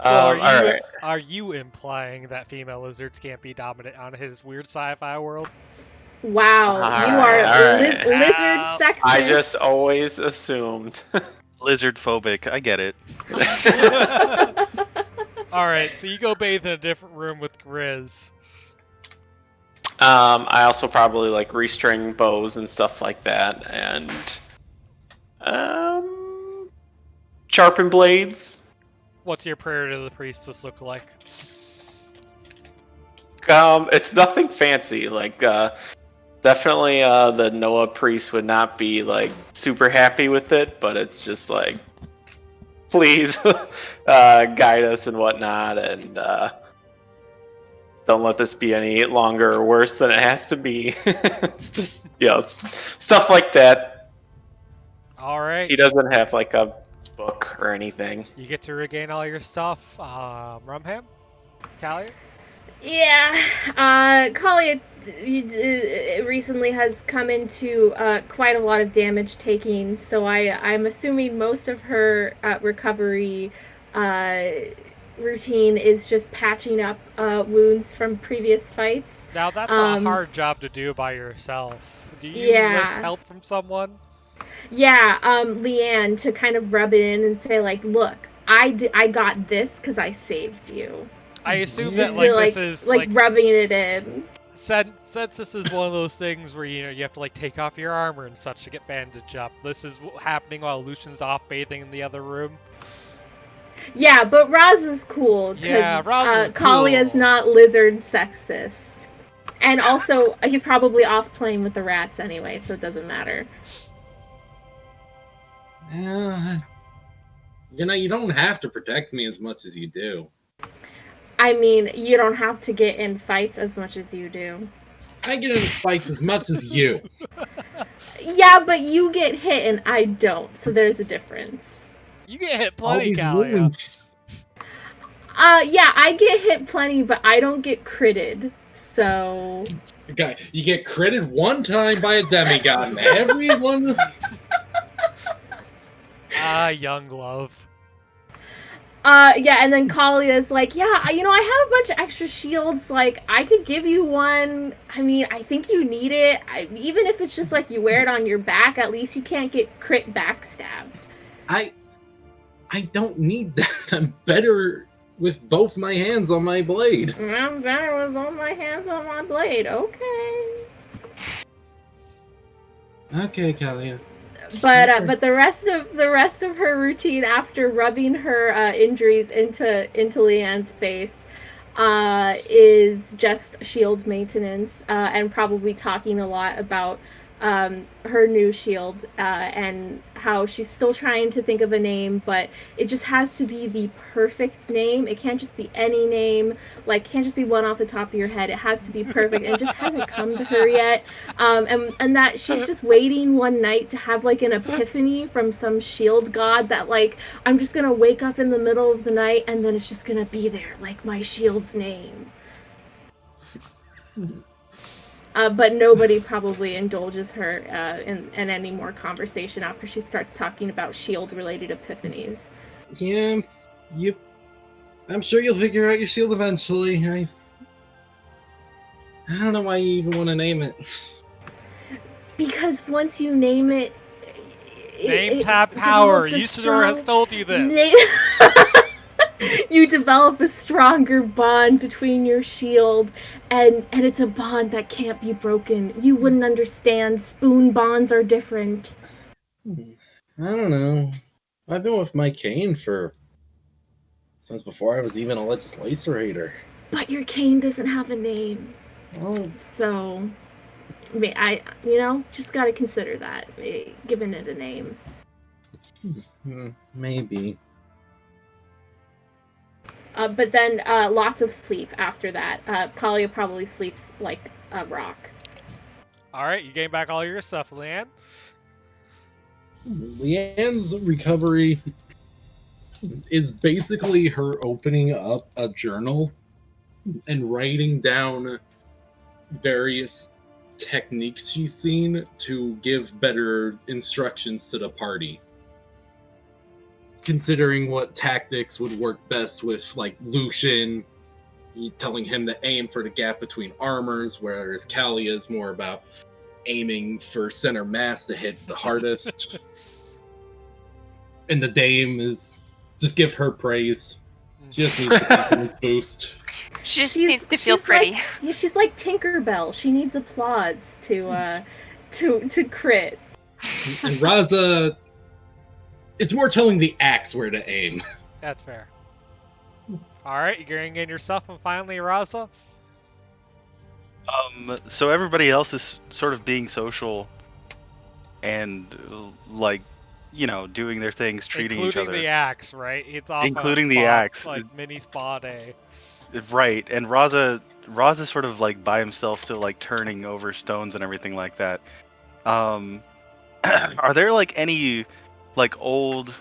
Well, Alright. are you implying that female lizards can't be dominant on his weird sci-fi world? Wow, All you right, are all right. lizard sexist. I just always assumed. Lizard phobic, I get it. Alright, so you go bathe in a different room with Grizz. I also probably like restring bows and stuff like that, and sharpen blades. What's your prayer to the priestess look like? It's nothing fancy. Like definitely the Noah priest would not be like super happy with it, but it's just like, please guide us and whatnot, and don't let this be any longer or worse than it has to be. It's just, it's stuff like that. Alright. He doesn't have like a book or anything. You get to regain all your stuff. Rumham? Callie? Yeah, Kali recently has come into quite a lot of damage taking, so I'm assuming most of her recovery routine is just patching up wounds from previous fights. Now that's a hard job to do by yourself. Do you enlist help from someone? Yeah, Leanne to kind of rub it in and say like, look, I got this because I saved you. I assume Yeah. that Just like like this is like rubbing it in. since this is one of those things where you have to like take off your armor and such to get bandaged up. This is happening while Lucian's off bathing in the other room. Yeah, but Raz is cool because Yeah, Raz is Kalia's cool. not lizard sexist. And also, he's probably off playing with the rats anyway, so it doesn't matter. Yeah. You don't have to protect me as much as you do. I mean, you don't have to get in fights as much as you do. I get into fights as much as you. Yeah, but you get hit and I don't, so there's a difference. You get hit All plenty, these Kalia. wounds. Yeah, I get hit plenty, but I don't get critted, so... Okay, you get critted one time by a demigod, and everyone... Ah, young love. Yeah, and then Kalia's like, yeah, I have a bunch of extra shields, like, I could give you one. I mean, I think you need it. Even if it's just, like, you wear it on your back, at least you can't get crit backstabbed. I don't need that. I'm better with both my hands on my blade. I'm better with both my hands on my blade, okay. Okay, Kalia. But the rest of her routine after rubbing her injuries into Leanne's face is just shield maintenance and probably talking a lot about her new shield and how she's still trying to think of a name, but it just has to be the perfect name. It can't just be any name. Like, it can't just be one off the top of your head. It has to be perfect, and it just hasn't come to her yet. And that she's just waiting one night to have like an epiphany from some shield god that like, I'm just gonna wake up in the middle of the night and then it's just gonna be there, like my shield's name. But nobody probably indulges her in any more conversation after she starts talking about shield-related epiphanies. Yeah, I'm sure you'll figure out your shield eventually. I don't know why you even want to name it. Because once you name it... Name tap power. Usador has told you this. You develop a stronger bond between your shield, and it's a bond that can't be broken. You wouldn't understand. Spoon bonds are different. I don't know. I've been with my cane since before I was even a legislator. But your cane doesn't have a name. Oh. So, I mean, just gotta consider that, giving it a name. Maybe. But then lots of sleep after that. Kalia probably sleeps like a rock. Alright, you gain back all your stuff, Leanne. Leanne's recovery is basically her opening up a journal and writing down various techniques she's seen to give better instructions to the party. Considering what tactics would work best with, like, Lucian, telling him to aim for the gap between armors, whereas Kalia is more about aiming for center mass to hit the hardest. And the Dame is just give her praise. She just needs a confidence boost. She just needs to feel pretty. She's like Tinkerbell. She needs applause to crit. And Raza, it's more telling the axe where to aim. That's fair. Alright, you're going to gain yourself, and finally, Raza. So everybody else is sort of being social and, like, doing their things, treating each other. Including the axe, right? It's off Including a the spot, axe. like mini spa day. Right, and Raza's sort of like by himself, still like turning over stones and everything like that. Are there like any like old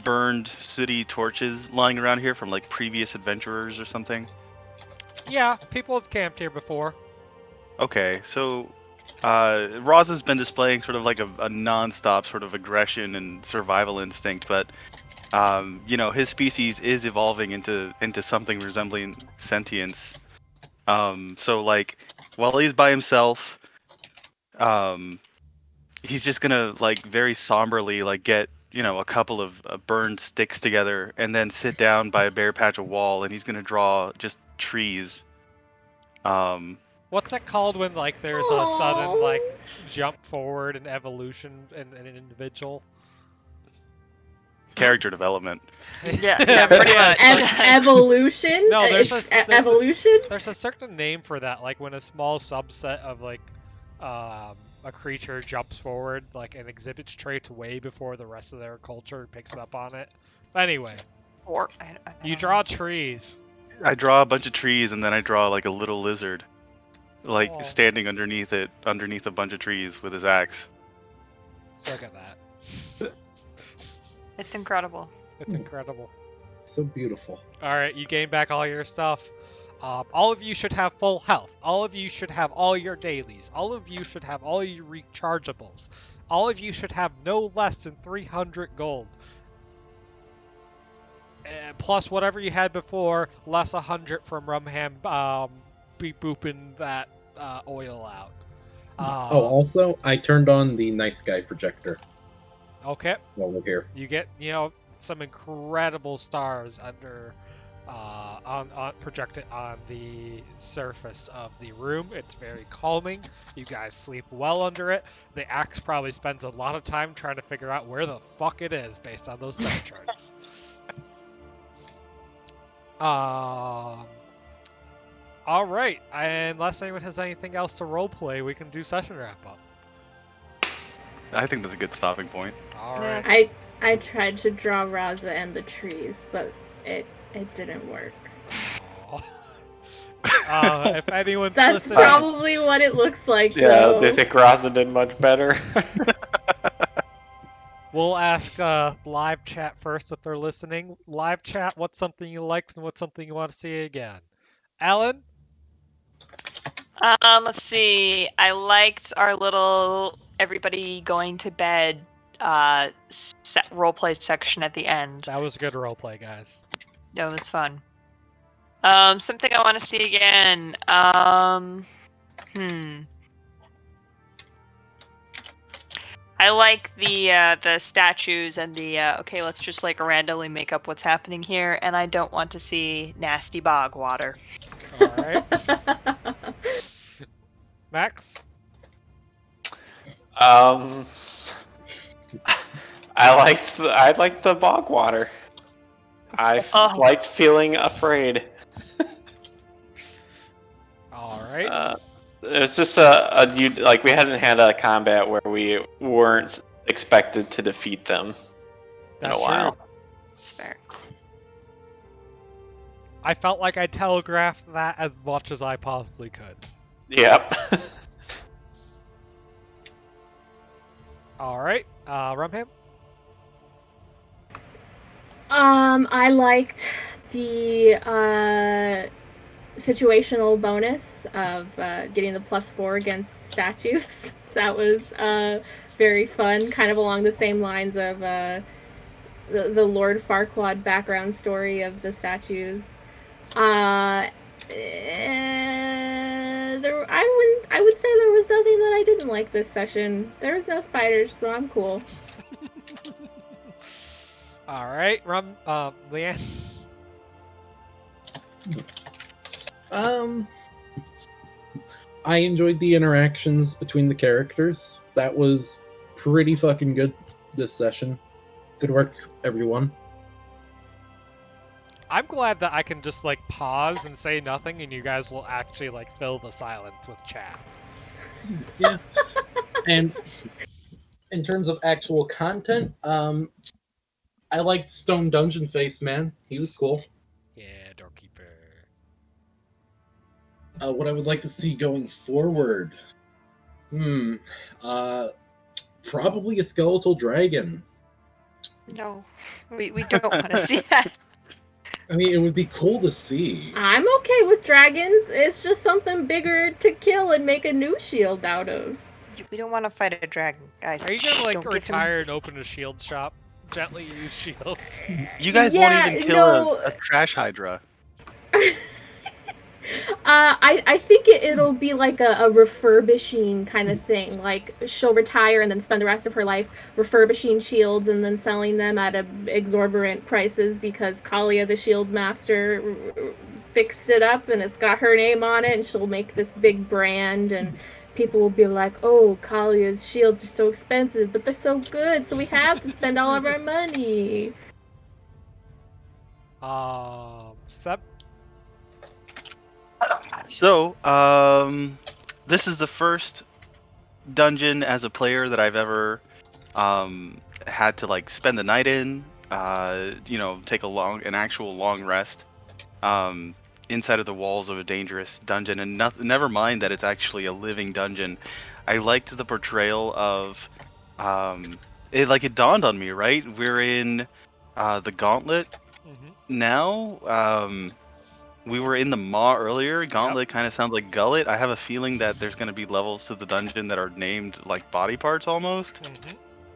burned sooty torches lying around here from like previous adventurers or something? Yeah, people have camped here before. Okay, so Raza's been displaying sort of like a non-stop sort of aggression and survival instinct, but his species is evolving into something resembling sentience. So like while he's by himself, he's just gonna like very somberly like get a couple of burned sticks together and then sit down by a bare patch of wall and he's gonna draw just trees. What's that called when like there's a sudden like jump forward in evolution in an individual? Character development. Yeah, pretty much. Evolution? No, evolution? There's a certain name for that, like when a small subset of like a creature jumps forward like and exhibits traits way before the rest of their culture picks up on it. But anyway, you draw trees. I draw a bunch of trees and then I draw like a little lizard, like standing underneath a bunch of trees with his axe. Look at that. It's incredible. It's incredible. So beautiful. All right, you gain back all your stuff. All of you should have full health. All of you should have all your dailies. All of you should have all your rechargeables. All of you should have no less than 300 gold. Plus whatever you had before, less 100 from Rumham beep booping that oil out. Also, I turned on the night sky projector. Okay. While we're here. You get, some incredible stars under projected on the surface of the room. It's very calming. You guys sleep well under it. The axe probably spends a lot of time trying to figure out where the fuck it is based on those star charts. All right. Unless anyone has anything else to roleplay, we can do session wrap up. I think that's a good stopping point. All right. I tried to draw Raza and the trees, but it didn't work. If anyone's That's listening, probably what it looks like. Yeah, though. they think Raza did much better. we'll ask live chat first if they're listening. Live chat, what's something you liked and what's something you want to see again? Alan? Let's see. I liked our little everybody going to bed roleplay section at the end. That was a good roleplay, guys. That was fun. Something I want to see again. I like the statues and the okay, let's just like randomly make up what's happening here, and I don't want to see nasty bog water. All right. Max? I liked the bog water. I liked feeling afraid. All right. It's just we hadn't had a combat where we weren't expected to defeat them in a while. True. That's fair. I felt like I telegraphed that as much as I possibly could. Yep. All right. Rumham? I liked the situational bonus of getting the +4 against statues. That was very fun, kind of along the same lines of the Lord Farquaad background story of the statues. I would say there was nothing that I didn't like this session. There was no spiders, so I'm cool. All right, Leanne. I enjoyed the interactions between the characters. That was pretty fucking good this session. Good work, everyone. I'm glad that I can just like pause and say nothing, and you guys will actually like fill the silence with chat. Yeah. And in terms of actual content, I liked Stone Dungeon Face, man. He was cool. Yeah, Doorkeeper. What I would like to see going forward. Probably a skeletal dragon. No, we don't want to see that. I mean, it would be cool to see. I'm okay with dragons. It's just something bigger to kill and make a new shield out of. We don't want to fight a dragon, guys. Are you gonna like Don't get retire and open a shield shop? Gently use shields. You guys won't even kill a trash hydra. I think it'll be like a refurbishing kind of thing. Like she'll retire and then spend the rest of her life refurbishing shields and then selling them at exorbitant prices because Kalia, the shield master, fixed it up and it's got her name on it, and she'll make this big brand and people will be like, oh, Kalia's shields are so expensive, but they're so good, so we have to spend all of our money. Seb? So, this is the first dungeon as a player that I've ever had to like spend the night in. Take an actual long rest inside of the walls of a dangerous dungeon, and never mind that it's actually a living dungeon. I liked the portrayal of it dawned on me, right? We're in the Gauntlet now. We were in the Maw earlier. Gauntlet kind of sounds like Gullet. I have a feeling that there's going to be levels to the dungeon that are named like body parts almost.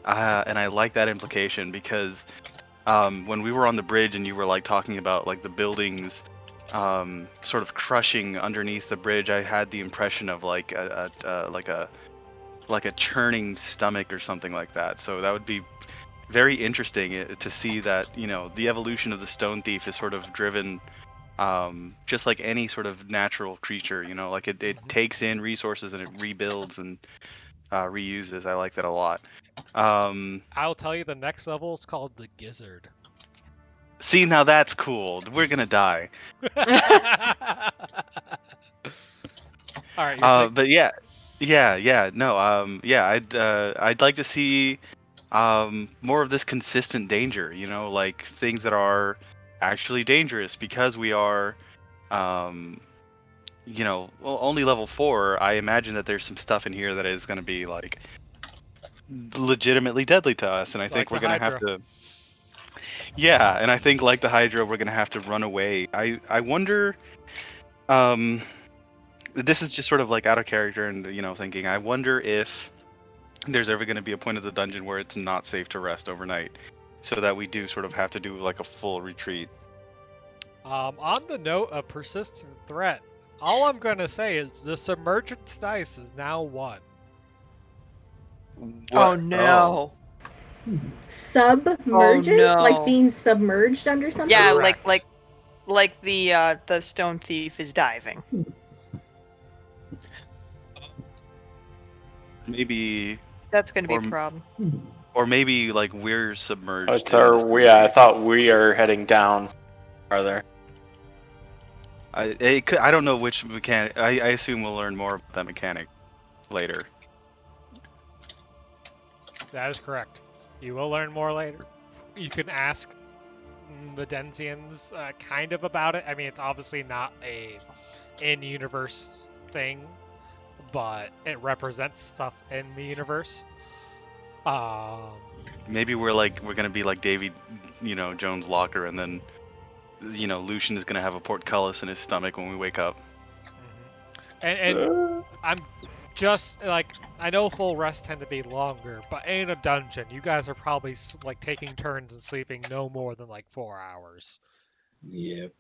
And I like that implication because when we were on the bridge and you were like talking about like the buildings sort of crushing underneath the bridge, I had the impression of like a churning stomach or something like that. So that would be very interesting to see that, the evolution of the Stone Thief is sort of driven just like any sort of natural creature, like it takes in resources and it rebuilds and reuses. I like that a lot. I'll tell you, the next level is called the Gizzard. See, now that's cool. We're gonna die. All right. But yeah, no, I'd like to see more of this consistent danger. Like things that are actually dangerous because we are, only level 4. I imagine that there's some stuff in here that is going to be like legitimately deadly to us, and I think we're going to have to. Yeah, and I think like the Hydra, we're going to have to run away. I wonder. This is just sort of like out of character and thinking. I wonder if there's ever going to be a point of the dungeon where it's not safe to rest overnight, so that we do sort of have to do like a full retreat. On the note of persistent threat, all I'm going to say is the submergence dice is now 1. Oh no. Submerges? Oh, no. Like being submerged under something? Yeah, Correct. like the Stone Thief is diving. Maybe. That's gonna be a problem. Or maybe like we're submerged. I thought we are heading down farther. I don't know which mechanic. I assume we'll learn more about that mechanic later. That is correct. You will learn more later. You can ask the Denzians kind of about it. I mean, it's obviously not a in-universe thing, but it represents stuff in the universe. Maybe we're gonna be like Davy, Jones' locker, and then Lucian is gonna have a portcullis in his stomach when we wake up. And I'm just like, I know full rests tend to be longer, but in a dungeon, you guys are probably like taking turns and sleeping no more than like 4 hours. Yep.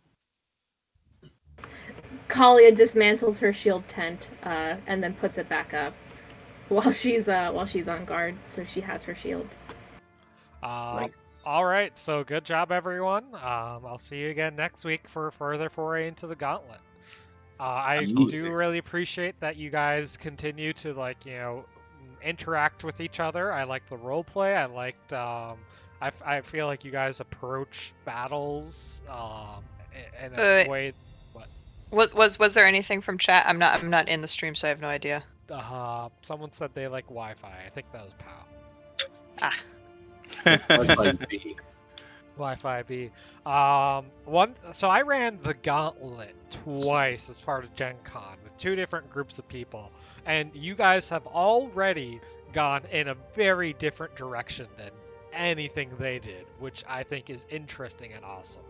Kalia dismantles her shield tent and then puts it back up while she's on guard, so she has her shield. Nice. All right, so good job, everyone. I'll see you again next week for a further foray into the Gauntlet. I do really appreciate that you guys continue to interact with each other. I like the role play. I liked. I feel like you guys approach battles in a way. What? Was there anything from chat? I'm not in the stream, so I have no idea. Someone said they like Wi-Fi. I think that was Pal. Ah. Wi-Fi B. So I ran the Gauntlet twice as part of Gen Con with 2 different groups of people, and you guys have already gone in a very different direction than anything they did, which I think is interesting and awesome.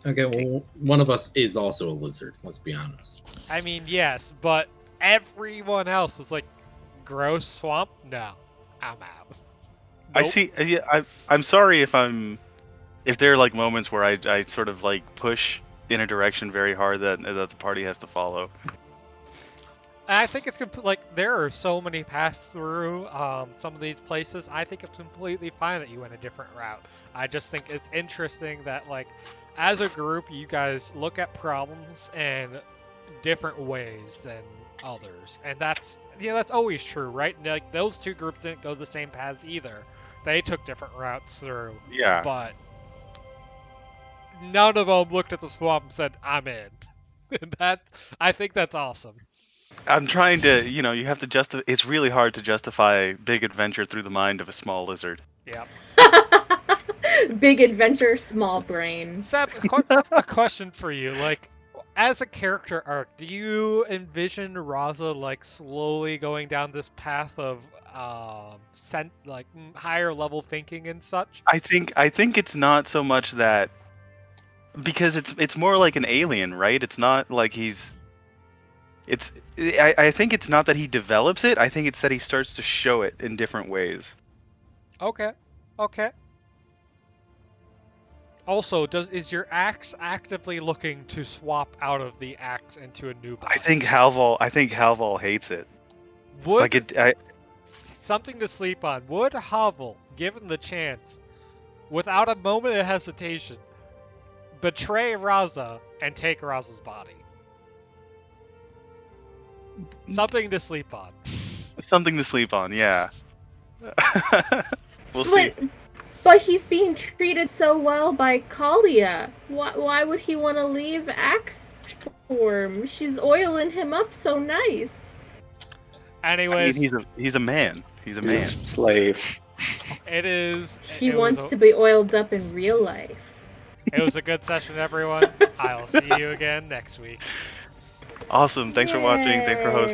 Okay, well, one of us is also a lizard, let's be honest. I mean, yes, but everyone else was like, gross swamp? No, I'm out. Nope. I see. Yeah, I'm sorry if there are like moments where I sort of like push in a direction very hard that the party has to follow. And I think it's like there are so many pass through some of these places. I think it's completely fine that you went a different route. I just think it's interesting that like as a group you guys look at problems in different ways than others, and that's that's always true, right? Like those two groups didn't go the same paths either. They took different routes through. Yeah. But none of them looked at the swamp and said, "I'm in." I think that's awesome. I'm trying to, you have to justify. It's really hard to justify big adventure through the mind of a small lizard. Yep. Big adventure, small brain. Seb, a question for you. Like, as a character arc, do you envision Raza like slowly going down this path of higher level thinking and such? I think it's not so much that, because it's more like an alien, right? It's not like I think it's not that he develops it. I think it's that he starts to show it in different ways. Okay. Also, is your axe actively looking to swap out of the axe into a new body? I think Halval hates it. Something to sleep on. Would Havel, given the chance, without a moment of hesitation, betray Raza and take Raza's body? Something to sleep on. Something to sleep on, yeah. We'll see. But he's being treated so well by Kalia. Why would he want to leave axe form? She's oiling him up so nice. Anyways, he's a man. He's a man. Slave. He wants to be oiled up in real life. It was a good session, everyone. I'll see you again next week. Awesome. Thanks for watching. Thanks for hosting.